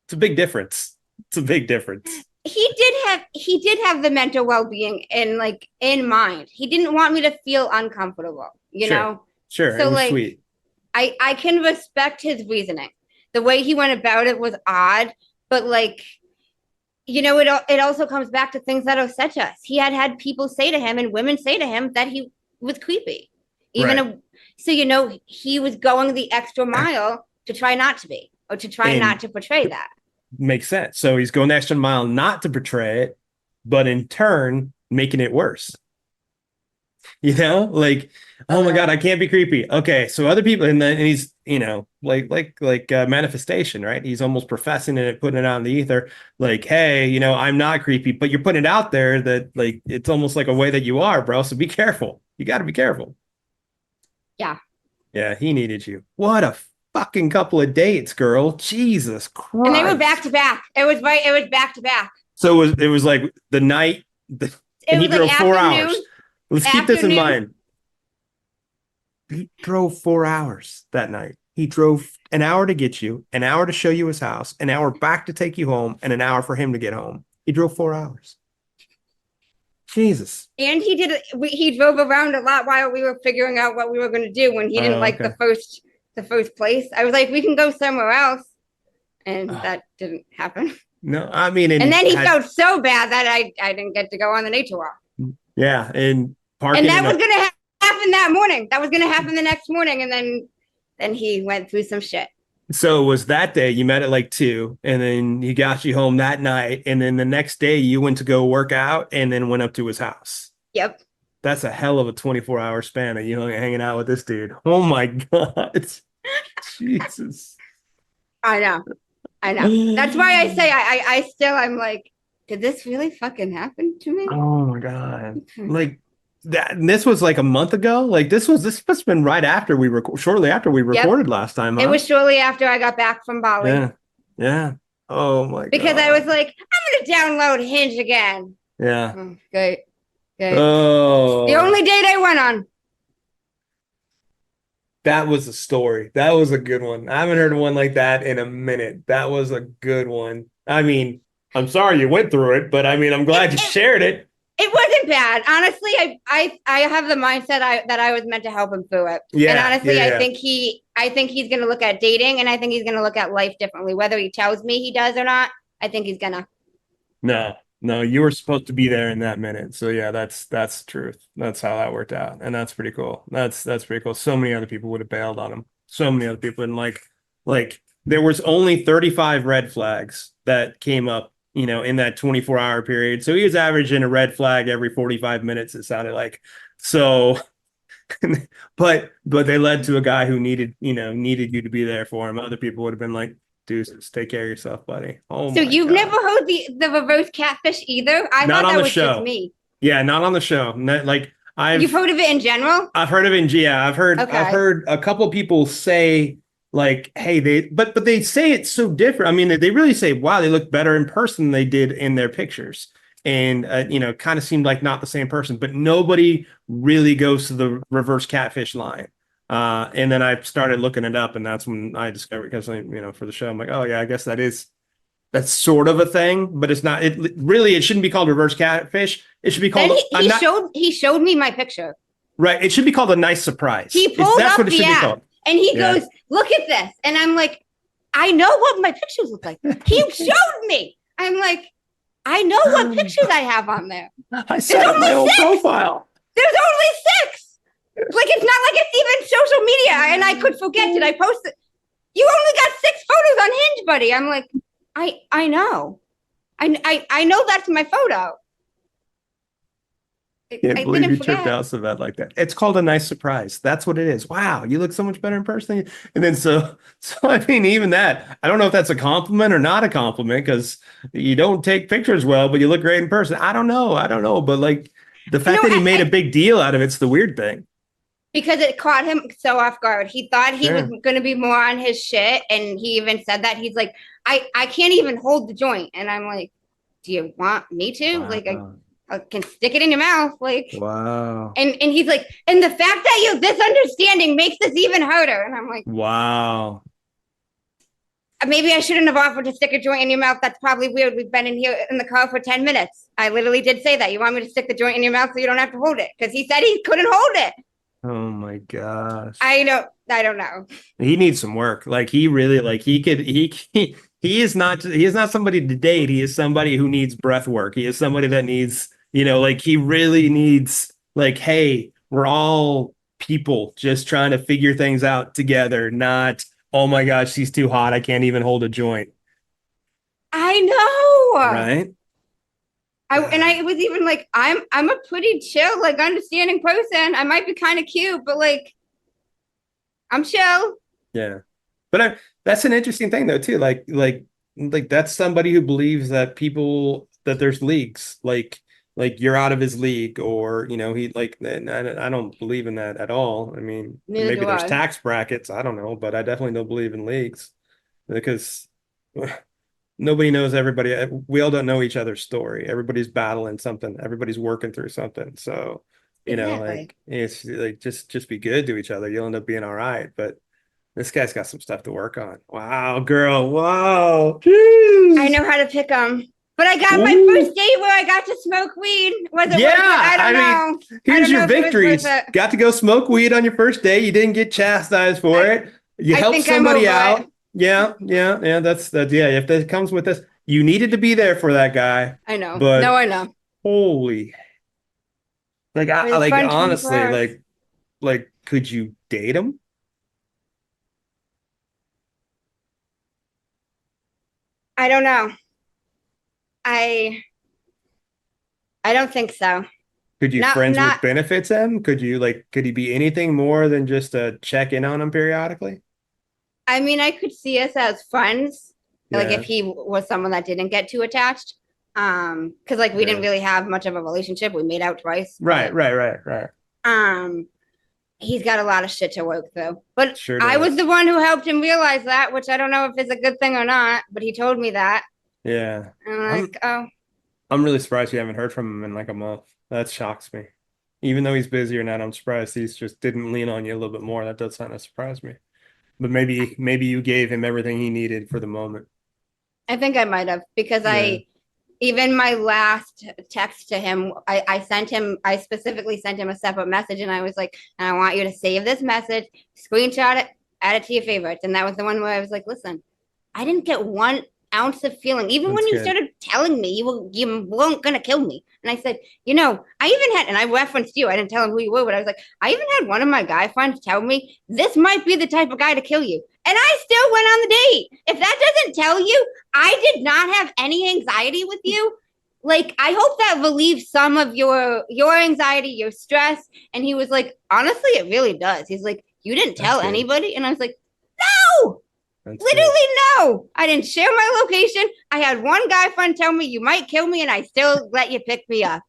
Speaker 6: It's a big difference.
Speaker 8: He did have the mental well-being in mind. He didn't want me to feel uncomfortable, you know?
Speaker 6: Sure.
Speaker 8: So
Speaker 6: It was
Speaker 8: like,
Speaker 6: sweet.
Speaker 8: I can respect his reasoning. The way he went about it was odd, but like, it also comes back to things that are said to us. He had people say to him and women say to him that he was creepy. So he was going the extra mile to try not to be, or to try not to portray that.
Speaker 6: Makes sense. So he's going the extra mile not to portray it, but in turn making it worse. Like, oh my God, I can't be creepy. Okay, so other people, and he's like manifestation, right? He's almost professing it, putting it out in the ether, like, hey, I'm not creepy, but you're putting it out there that like it's almost like a way that you are, bro. So be careful. You got to be careful. Yeah, he needed you. What a fucking couple of dates, girl. Jesus Christ.
Speaker 8: And they were back to back. It was back to back.
Speaker 6: So it was like the night, and he drove 4 hours. Let's keep this in mind. He drove 4 hours that night. He drove an hour to get you, an hour to show you his house, an hour back to take you home, and an hour for him to get home. He drove 4 hours. Jesus.
Speaker 8: And he drove around a lot while we were figuring out what we were going to do when he didn't like the first place. I was like, we can go somewhere else. And that didn't happen.
Speaker 6: No, I mean,
Speaker 8: and then he felt so bad that I didn't get to go on the nature walk.
Speaker 6: Yeah. And that
Speaker 8: was going to happen that morning. That was going to happen the next morning. And then he went through some shit.
Speaker 6: So it was that day you met at like 2, and then he got you home that night. And then the next day you went to go work out and then went up to his house.
Speaker 8: Yep.
Speaker 6: That's a hell of a 24-hour span of you hanging out with this dude. Oh my God. Jesus.
Speaker 8: I know. That's why I say I'm like, did this really fucking happen to me?
Speaker 6: Oh my God. Like that, and this was like a month ago. Like this must have been right after shortly after we recorded last time, huh?
Speaker 8: It was shortly after I got back from Bali.
Speaker 6: Yeah. Yeah. Oh my God.
Speaker 8: Because I was like, I'm gonna download Hinge again.
Speaker 6: Yeah.
Speaker 8: Oh, great.
Speaker 6: Oh.
Speaker 8: The only date I went on.
Speaker 6: That was a story. That was a good one. I haven't heard one like that in a minute. That was a good one. I mean, I'm sorry you went through it, but I mean, I'm glad you shared it.
Speaker 8: It wasn't bad. Honestly, I have the mindset that I was meant to help him through it.
Speaker 6: Yeah.
Speaker 8: And honestly,
Speaker 6: yeah.
Speaker 8: I think he's gonna look at dating, and I think he's gonna look at life differently. Whether he tells me he does or not, I think he's gonna.
Speaker 6: No, you were supposed to be there in that minute. So yeah, that's the truth. That's how that worked out. And that's pretty cool. That's pretty cool. So many other people would have bailed on him. So many other people. And like there was only 35 red flags that came up, in that 24-hour period. So he was averaging a red flag every 45 minutes, it sounded like. So but they led to a guy who needed you to be there for him. Other people would have been like, deuces, take care of yourself, buddy. Oh,
Speaker 8: so
Speaker 6: my
Speaker 8: you've
Speaker 6: God.
Speaker 8: never heard the reverse catfish either? I
Speaker 6: Not
Speaker 8: thought
Speaker 6: on
Speaker 8: that
Speaker 6: the
Speaker 8: was
Speaker 6: show.
Speaker 8: just me.
Speaker 6: Yeah, not on the show. You've
Speaker 8: heard of it in general?
Speaker 6: I've heard of it. Yeah, I've heard a couple people say like, hey, but they say it's so different. I mean, they really say, wow, they look better in person than they did in their pictures. And, kind of seemed like not the same person, but nobody really goes to the reverse catfish line. And then I started looking it up, and that's when I discovered, because, for the show, I'm like, oh yeah, I guess that's sort of a thing, but it's not. It shouldn't be called reverse catfish. It should be called.
Speaker 8: He showed me my picture.
Speaker 6: Right. It should be called a nice surprise.
Speaker 8: He pulled up the app, and he goes, "Look at this," and I'm like, "I know what my pictures look like." He showed me. I'm like, I know what pictures I have on there.
Speaker 6: I set up my own profile.
Speaker 8: There's only 6. Like, it's not like it's even social media, and I could forget. Did I post it? You only got 6 photos on Hinge, buddy. I'm like, I know. I know that's my photo.
Speaker 6: I can't believe you tripped out so bad like that. It's called a nice surprise. That's what it is. Wow, you look so much better in person. And then so I mean, even that, I don't know if that's a compliment or not a compliment, because you don't take pictures well, but you look great in person. I don't know. But like the fact that he made a big deal out of it's the weird thing.
Speaker 8: Because it caught him so off guard. He thought he was going to be more on his shit. And he even said that. He's like, I can't even hold the joint. And I'm like, do you want me to? Wow. Like, I can stick it in your mouth. Like,
Speaker 6: wow.
Speaker 8: And he's like, and the fact that this understanding makes this even harder. And I'm like,
Speaker 6: wow.
Speaker 8: Maybe I shouldn't have offered to stick a joint in your mouth. That's probably weird. We've been in here in the car for 10 minutes. I literally did say that. You want me to stick the joint in your mouth so you don't have to hold it? Because he said he couldn't hold it.
Speaker 6: Oh my gosh.
Speaker 8: I don't know.
Speaker 6: He needs some work. Like he really, like he is not somebody to date. He is somebody who needs breath work. He is somebody that needs, like he really needs, like, hey, we're all people just trying to figure things out together, not, oh my gosh, she's too hot, I can't even hold a joint.
Speaker 8: I know.
Speaker 6: Right?
Speaker 8: I was even like, I'm a pretty chill, like, understanding person. I might be kind of cute, but like, I'm chill.
Speaker 6: Yeah. But that's an interesting thing though, too. Like that's somebody who believes that that there's leagues, like you're out of his league, or, he like, I don't believe in that at all. I mean, maybe there's tax brackets. I don't know, but I definitely don't believe in leagues, because nobody knows everybody. We all don't know each other's story. Everybody's battling something. Everybody's working through something. So, like, it's like, just be good to each other. You'll end up being all right. But this guy's got some stuff to work on. Wow, girl. Wow. Jeez.
Speaker 8: I know how to pick them. But I got my first date where I got to smoke weed. Was it worth it? I don't know.
Speaker 6: Here's your victories. Got to go smoke weed on your first day. You didn't get chastised for it. You helped somebody out. Yeah. That's if that comes with this, you needed to be there for that guy.
Speaker 8: I know.
Speaker 6: But
Speaker 8: no, I know.
Speaker 6: Holy, like, honestly, like, could you date him?
Speaker 8: I don't know. I don't think so.
Speaker 6: Could you friends with benefits him? Could he be anything more than just a check in on him periodically?
Speaker 8: I mean, I could see us as friends, like
Speaker 6: Yeah.
Speaker 8: if he was someone that didn't get too attached. Because like we didn't really have much of a relationship. We made out twice.
Speaker 6: Right.
Speaker 8: Um, he's got a lot of shit to work through. But
Speaker 6: Sure
Speaker 8: I was
Speaker 6: does.
Speaker 8: the one who helped him realize that, which I don't know if it's a good thing or not, but he told me that.
Speaker 6: Yeah.
Speaker 8: And I'm like, oh,
Speaker 6: I'm really surprised you haven't heard from him in like a month. That shocks me. Even though he's busy or not, I'm surprised he's just didn't lean on you a little bit more. That does kind of surprise me. But maybe you gave him everything he needed for the moment.
Speaker 8: I think I might have because
Speaker 6: Yeah.
Speaker 8: even my last text to him, I specifically sent him a separate message and I was like, and I want you to save this message, screenshot it, add it to your favorites. And that was the one where I was like, listen, I didn't get 1 ounce of feeling. Even when
Speaker 6: That's
Speaker 8: you
Speaker 6: good.
Speaker 8: started telling me you weren't gonna kill me. And I said, I even had, and I referenced you, I didn't tell him who you were, but I was like, I even had one of my guy friends tell me this might be the type of guy to kill you. And I still went on the date. If that doesn't tell you, I did not have any anxiety with you. Like, I hope that relieves some of your anxiety, your stress. And he was like, honestly, it really does. He's like, you didn't tell
Speaker 6: good.
Speaker 8: anybody? And I was like, no,
Speaker 6: That's
Speaker 8: literally
Speaker 6: good.
Speaker 8: no. I didn't share my location. I had one guy friend tell me you might kill me, and I still let you pick me up.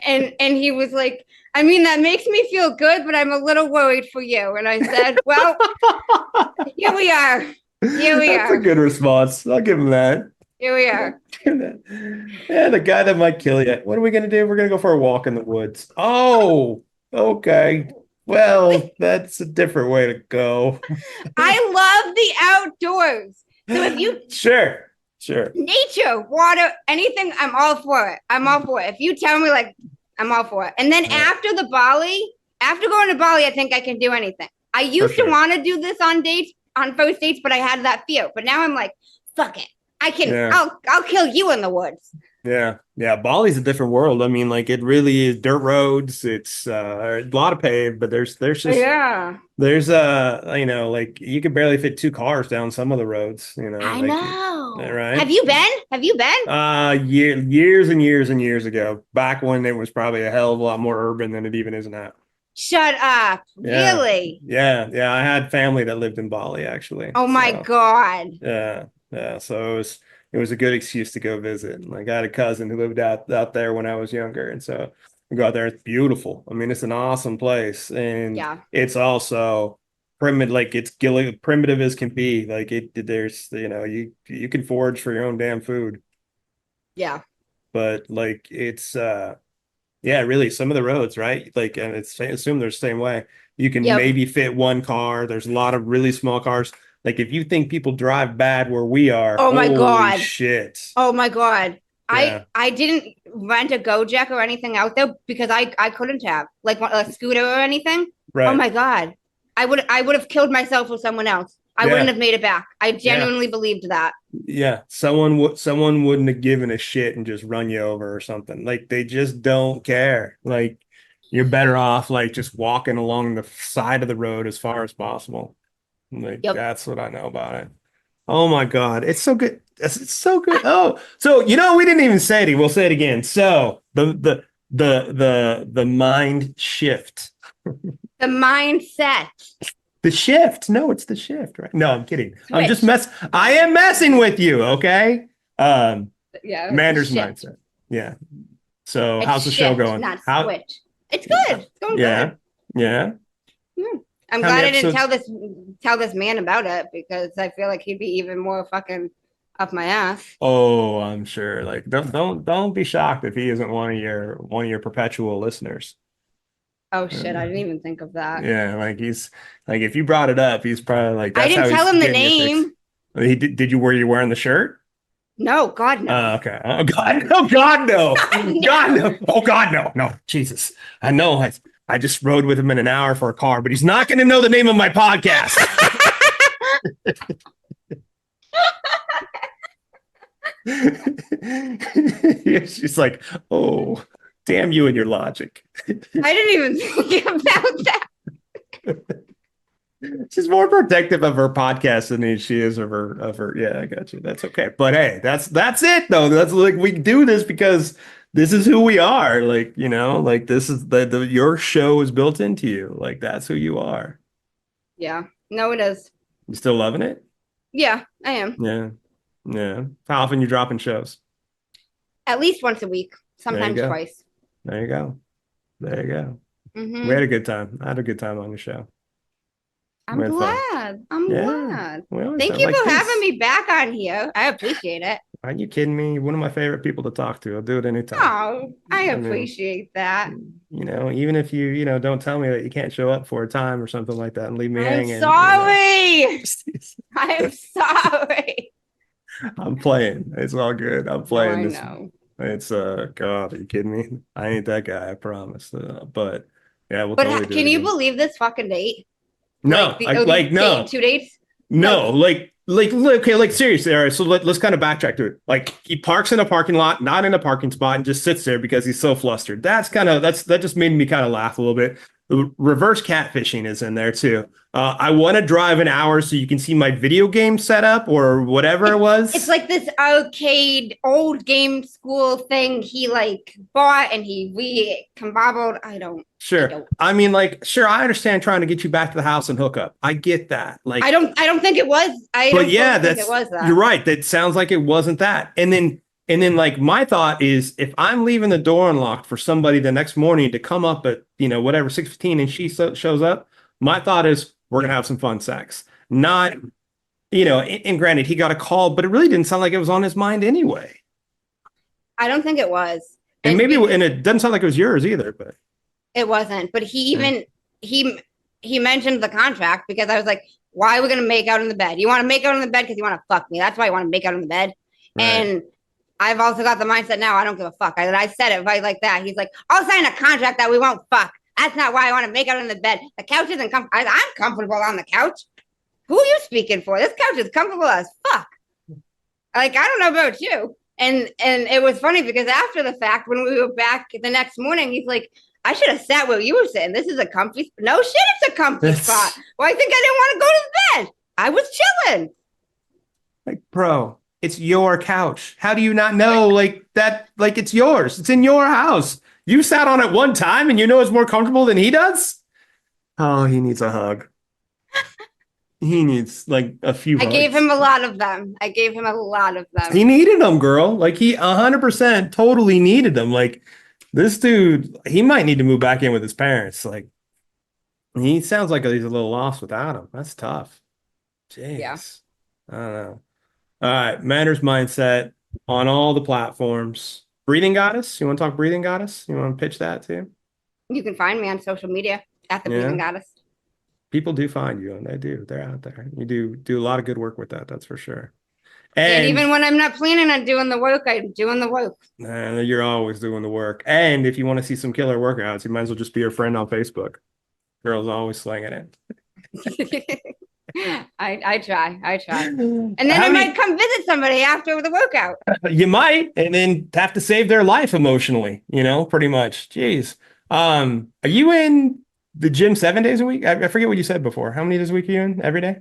Speaker 8: And he was like, I mean, that makes me feel good, but I'm a little worried for you. And I said, well, here we are. Here we
Speaker 6: That's
Speaker 8: are.
Speaker 6: a good response. I'll give him that.
Speaker 8: Here we are.
Speaker 6: Yeah, the guy that might kill you. What are we gonna do? We're gonna go for a walk in the woods. Oh, okay. Well, that's a different way to go.
Speaker 8: I love the outdoors. So if you
Speaker 6: Sure.
Speaker 8: nature, water, anything, I'm all for it. I'm all for it. If you tell me, like, I'm all for it. And then after going to Bali, I think I can do anything. I used to want to do this on first dates, but I had that fear. But now I'm like, fuck it. I'll kill you in the woods.
Speaker 6: Yeah. Bali's a different world. I mean, like it really is dirt roads. It's a lot of paved, but there's just there's like you could barely fit 2 cars down some of the roads.
Speaker 8: I know.
Speaker 6: Right?
Speaker 8: Have you been?
Speaker 6: Years and years and years ago, back when it was probably a hell of a lot more urban than it even is now.
Speaker 8: Shut up.
Speaker 6: Yeah.
Speaker 8: Really?
Speaker 6: Yeah. I had family that lived in Bali actually.
Speaker 8: Oh my God.
Speaker 6: Yeah. So it was a good excuse to go visit. Like I had a cousin who lived out there when I was younger, and so we go out there. It's beautiful. I mean, it's an awesome place, and it's also primitive. Like it's primitive as can be. Like there's you can forage for your own damn food.
Speaker 8: Yeah.
Speaker 6: But like it's really some of the roads, right? Like, and assume they're the same way. You can maybe fit 1 car. There's a lot of really small cars. Like if you think people drive bad where we are,
Speaker 8: oh my God,
Speaker 6: shit.
Speaker 8: Oh my God.
Speaker 6: Yeah.
Speaker 8: I didn't rent a Gojek or anything out there because I couldn't have like a scooter or anything.
Speaker 6: Right.
Speaker 8: Oh my God. I would have killed myself or someone else. I wouldn't have made it back. I genuinely believed that.
Speaker 6: Yeah. Someone wouldn't have given a shit and just run you over or something. Like they just don't care. Like you're better off like just walking along the side of the road as far as possible. Like that's what I know about it. Oh my God, it's so good. It's so good. Oh, so we didn't even say it. We'll say it again. So the mind shift.
Speaker 8: The mindset.
Speaker 6: The shift. No, it's the shift, right? No, I'm kidding.
Speaker 8: Switch.
Speaker 6: I am messing with you, okay?
Speaker 8: Yeah.
Speaker 6: Manders Mindset. Yeah. So
Speaker 8: it's
Speaker 6: how's the show going?
Speaker 8: Not switch. It's good. It's going good.
Speaker 6: Yeah.
Speaker 8: I'm glad I didn't tell this man about it because I feel like he'd be even more fucking up my ass.
Speaker 6: Oh, I'm sure. Like don't be shocked if he isn't one of your perpetual listeners.
Speaker 8: Oh shit, I didn't even think of that.
Speaker 6: Yeah, like he's like if you brought it up, he's probably like
Speaker 8: I didn't tell him the name.
Speaker 6: He did you were you wearing the shirt?
Speaker 8: No, God no.
Speaker 6: Okay. Oh God, no. God no. God no. Oh God no. No. Jesus. I know. I just rode with him in an hour for a car, but he's not going to know the name of my podcast. She's like, oh, damn you and your logic.
Speaker 8: I didn't even think about that.
Speaker 6: She's more protective of her podcast than she is of her. Yeah, I got you. That's okay. But hey, that's it though. That's like we do this because this is who we are. Like, like this is your show is built into you. Like that's who you are.
Speaker 8: Yeah. No, it is.
Speaker 6: You still loving it?
Speaker 8: Yeah, I am.
Speaker 6: Yeah. How often you dropping shows?
Speaker 8: At least once a week, sometimes
Speaker 6: go.
Speaker 8: twice.
Speaker 6: There you go.
Speaker 8: Mm-hmm.
Speaker 6: We had a good time. I had a good time on the show.
Speaker 8: I'm glad. I'm glad. Thank you for having me back on here. I appreciate it.
Speaker 6: Are you kidding me? You're one of my favorite people to talk to. I'll do it anytime.
Speaker 8: Oh, I appreciate that.
Speaker 6: You know, even if you don't tell me that you can't show up for a time or something like that and leave me hanging.
Speaker 8: I'm sorry. I am sorry.
Speaker 6: I'm playing. It's all good. I'm playing.
Speaker 8: I know.
Speaker 6: It's God, are you kidding me? I ain't that guy, I promise. But yeah, we'll
Speaker 8: But
Speaker 6: totally do
Speaker 8: can
Speaker 6: it
Speaker 8: you
Speaker 6: again.
Speaker 8: believe this fucking date?
Speaker 6: No, no.
Speaker 8: 2 dates?
Speaker 6: No, okay, like seriously, all right. So let's kind of backtrack to it. Like he parks in a parking lot, not in a parking spot, and just sits there because he's so flustered. That just made me kind of laugh a little bit. Reverse catfishing is in there too. I want to drive an hour so you can see my video game setup or whatever it was.
Speaker 8: It's like this arcade old game school thing he like bought and he recombobbled.
Speaker 6: Sure. I mean, like, sure, I understand trying to get you back to the house and hook up. I get that. Like,
Speaker 8: I don't think it was. Think it was that.
Speaker 6: You're right. That sounds like it wasn't that. And then like my thought is if I'm leaving the door unlocked for somebody the next morning to come up at, whatever, 6:15 and she shows up, my thought is we're going to have some fun sex. Not, and granted, he got a call, but it really didn't sound like it was on his mind anyway.
Speaker 8: I don't think it was.
Speaker 6: And it doesn't sound like it was yours either, but.
Speaker 8: It wasn't. But he even, he mentioned the contract because I was like, why are we going to make out in the bed? You want to make out in the bed because you want to fuck me. That's why you want to make out in the bed. Right. And I've also got the mindset now, I don't give a fuck. I said it right like that. He's like, I'll sign a contract that we won't fuck. That's not why I want to make out in the bed. The couch isn't comfortable. I'm comfortable on the couch. Who are you speaking for? This couch is comfortable as fuck. Like, I don't know about you. And it was funny because after the fact, when we were back the next morning, he's like, I should have sat where you were sitting. This is a comfy. No shit, it's a comfy spot. Well, I think I didn't want to go to the bed. I was chilling.
Speaker 6: Like, bro, it's your couch. How do you not know like that? Like, it's yours. It's in your house. You sat on it one time and it's more comfortable than he does? Oh, he needs a hug. He needs like a few hugs.
Speaker 8: I gave him a lot of them.
Speaker 6: He needed them, girl. Like he 100% totally needed them. Like this dude, he might need to move back in with his parents. Like he sounds like he's a little lost without him. That's tough. Jeez. Yeah. I don't know. All right. Manders Mindset on all the platforms. Breathing Goddess. You want to talk Breathing Goddess? You want to pitch that too?
Speaker 8: You can find me on social media at the Breathing Goddess.
Speaker 6: People do find you, and they do. They're out there. You do a lot of good work with that. That's for sure.
Speaker 8: And even when I'm not planning on doing the work, I'm doing the work.
Speaker 6: You're always doing the work. And if you want to see some killer workouts, you might as well just be your friend on Facebook. Girls always slinging it.
Speaker 8: I try. And then I might come visit somebody after the workout.
Speaker 6: You might, and then have to save their life emotionally, pretty much. Jeez. Are you in the gym 7 days a week? I forget what you said before. How many days a week are you in every day?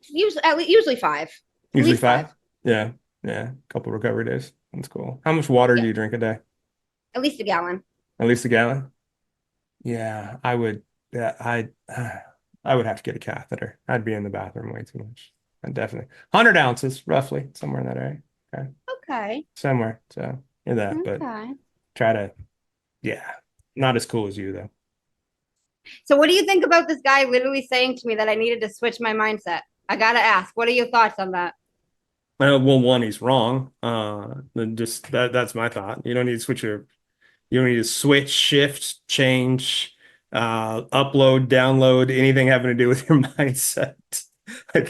Speaker 8: Usually 5.
Speaker 6: Usually 5? Yeah. A couple recovery days. That's cool. How much water do you drink a day?
Speaker 8: At least a gallon.
Speaker 6: At least a gallon? Yeah, I would. Yeah, I would have to get a catheter. I'd be in the bathroom way too much. I'd definitely 100 ounces, roughly, somewhere in that area. Okay. Somewhere. So you're that, but try to. Yeah, not as cool as you though.
Speaker 8: So what do you think about this guy literally saying to me that I needed to switch my mindset? I gotta ask. What are your thoughts on that?
Speaker 6: Well, one, he's wrong. Just that's my thought. You don't need to switch, shift, change, upload, download, anything having to do with your mindset. I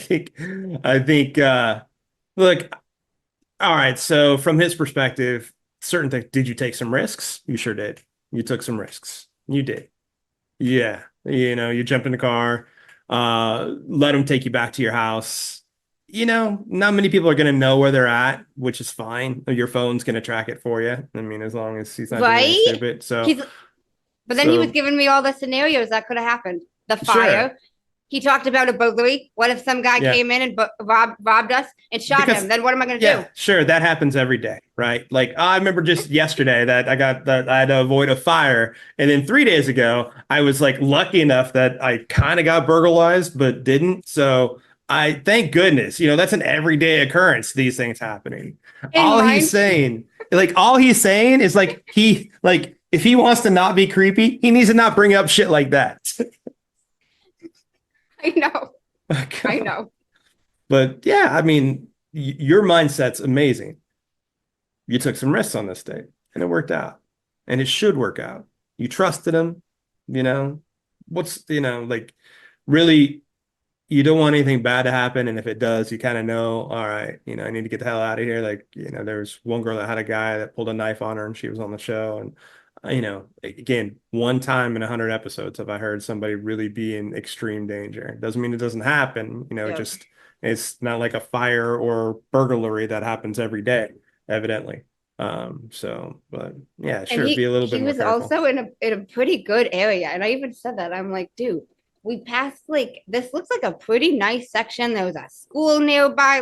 Speaker 6: think look, all right, so from his perspective, certain things, did you take some risks? You sure did. You took some risks. You did. Yeah. You jumped in the car, let him take you back to your house. Not many people are going to know where they're at, which is fine. Your phone's going to track it for you. I mean, as long as he's not doing stupid. So,
Speaker 8: but then he was giving me all the scenarios that could have happened. The fire, He talked about a burglary. What if some guy came in and robbed us and shot him? Then what am I going to do?
Speaker 6: Sure. That happens every day, right? Like I remember just yesterday that I had to avoid a fire. And then 3 days ago, I was like lucky enough that I kind of got burglarized, but didn't. So I thank goodness, that's an everyday occurrence. These things happening. He's saying is like, if he wants to not be creepy, he needs to not bring up shit like that.
Speaker 8: I know. I know.
Speaker 6: But yeah, I mean, your mindset's amazing. You took some risks on this date and it worked out, and it should work out. You trusted him, really, you don't want anything bad to happen. And if it does, you kind of know, all right, I need to get the hell out of here. Like, there's one girl that had a guy that pulled a knife on her and she was on the show. And again, one time in 100 episodes have I heard somebody really be in extreme danger. Doesn't mean it doesn't happen. It's not like a fire or burglary that happens every day, evidently. But yeah, sure, be a little bit more careful.
Speaker 8: He was also in a pretty good area. And I even said that. I'm like, dude, we passed this looks like a pretty nice section. There was a school nearby.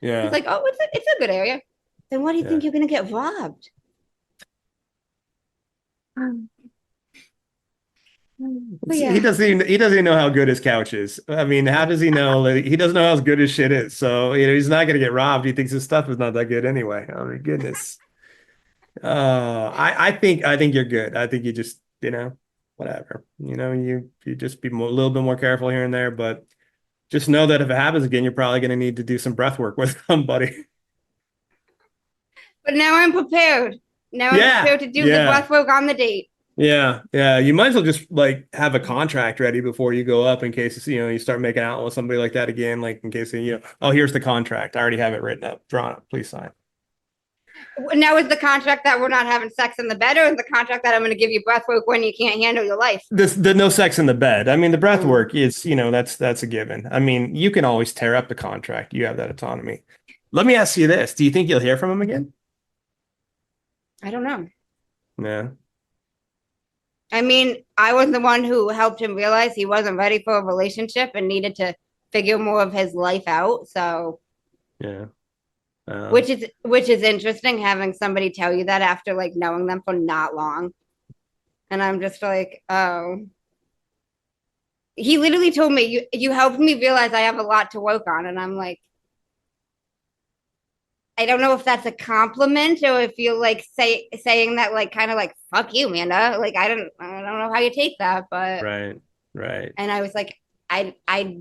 Speaker 8: He's like, oh, it's a good area. Then what do you think you're going to get robbed?
Speaker 6: He doesn't even know how good his couch is. I mean, how does he know? He doesn't know how good his shit is. So he's not going to get robbed. He thinks his stuff is not that good anyway. Oh my goodness. I think you're good. I think you just whatever. You just be a little bit more careful here and there. But just know that if it happens again, you're probably going to need to do some breath work with somebody.
Speaker 8: But now I'm prepared. Now I'm prepared to do the breath work on the date.
Speaker 6: Yeah. You might as well just have a contract ready before you go up in case you start making out with somebody like that again. Like in case oh, here's the contract. I already have it written up, drawn up. Please sign.
Speaker 8: Now is the contract that we're not having sex in the bed, or is the contract that I'm going to give you breath work when you can't handle your life?
Speaker 6: The no sex in the bed. I mean, the breath work is that's a given. I mean, you can always tear up the contract. You have that autonomy. Let me ask you this: do you think you'll hear from him again?
Speaker 8: I don't know.
Speaker 6: Yeah.
Speaker 8: I mean, I was the one who helped him realize he wasn't ready for a relationship and needed to figure more of his life out. So,
Speaker 6: yeah.
Speaker 8: Which is interesting, having somebody tell you that after knowing them for not long. And I'm just like, oh. He literally told me, you helped me realize I have a lot to work on. And I'm like, I don't know if that's a compliment or if you're saying that kind of fuck you, Manda. I don't know how you take that, but
Speaker 6: right.
Speaker 8: And I was like, I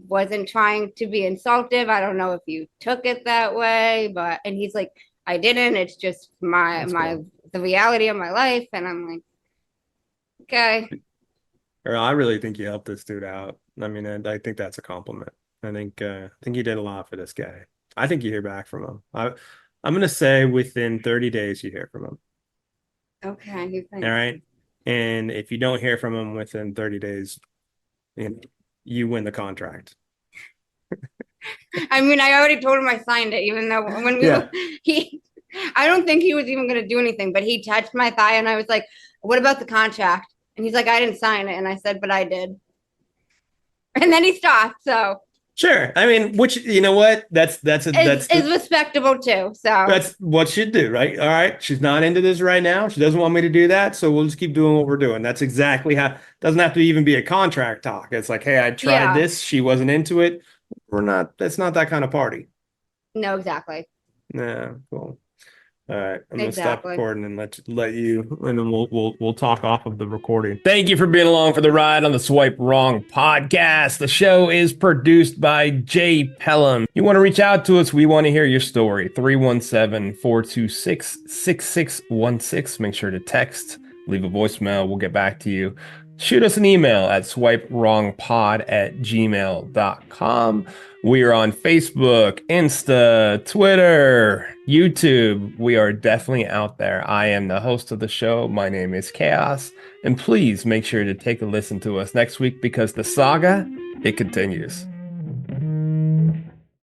Speaker 8: wasn't trying to be insultive. I don't know if you took it that way, and he's like, I didn't. It's just the reality of my life. And I'm like, okay.
Speaker 6: Earl, I really think you helped this dude out. I mean, I think that's a compliment. I think you did a lot for this guy. I think you hear back from him. I'm going to say within 30 days you hear from him.
Speaker 8: Okay. You think?
Speaker 6: All right. And if you don't hear from him within 30 days, you win the contract.
Speaker 8: I mean, I already told him I signed it, even though I don't think he was even going to do anything, but he touched my thigh and I was like, what about the contract? And he's like, I didn't sign it. And I said, but I did. And then he stopped. So.
Speaker 6: Sure. I mean, which, you know what? That's
Speaker 8: respectable too. So
Speaker 6: that's what you do, right? All right. She's not into this right now. She doesn't want me to do that. So we'll just keep doing what we're doing. That's exactly how, doesn't have to even be a contract talk. It's like, hey, I tried this. She wasn't into it. That's not that kind of party.
Speaker 8: No, exactly.
Speaker 6: Yeah. Cool. All right, I'm gonna stop recording and let you, and then we'll talk off of the recording. Thank you for being along for the ride on the Swipe Wrong podcast. The show is produced by Jay Pelham. You want to reach out to us? We want to hear your story. 317-426-6616. Make sure to text, leave a voicemail. We'll get back to you. Shoot us an email at swipewrongpod@gmail.com. We are on Facebook, Insta, Twitter, YouTube. We are definitely out there. I am the host of the show. My name is Koss. And please make sure to take a listen to us next week because the saga, it continues.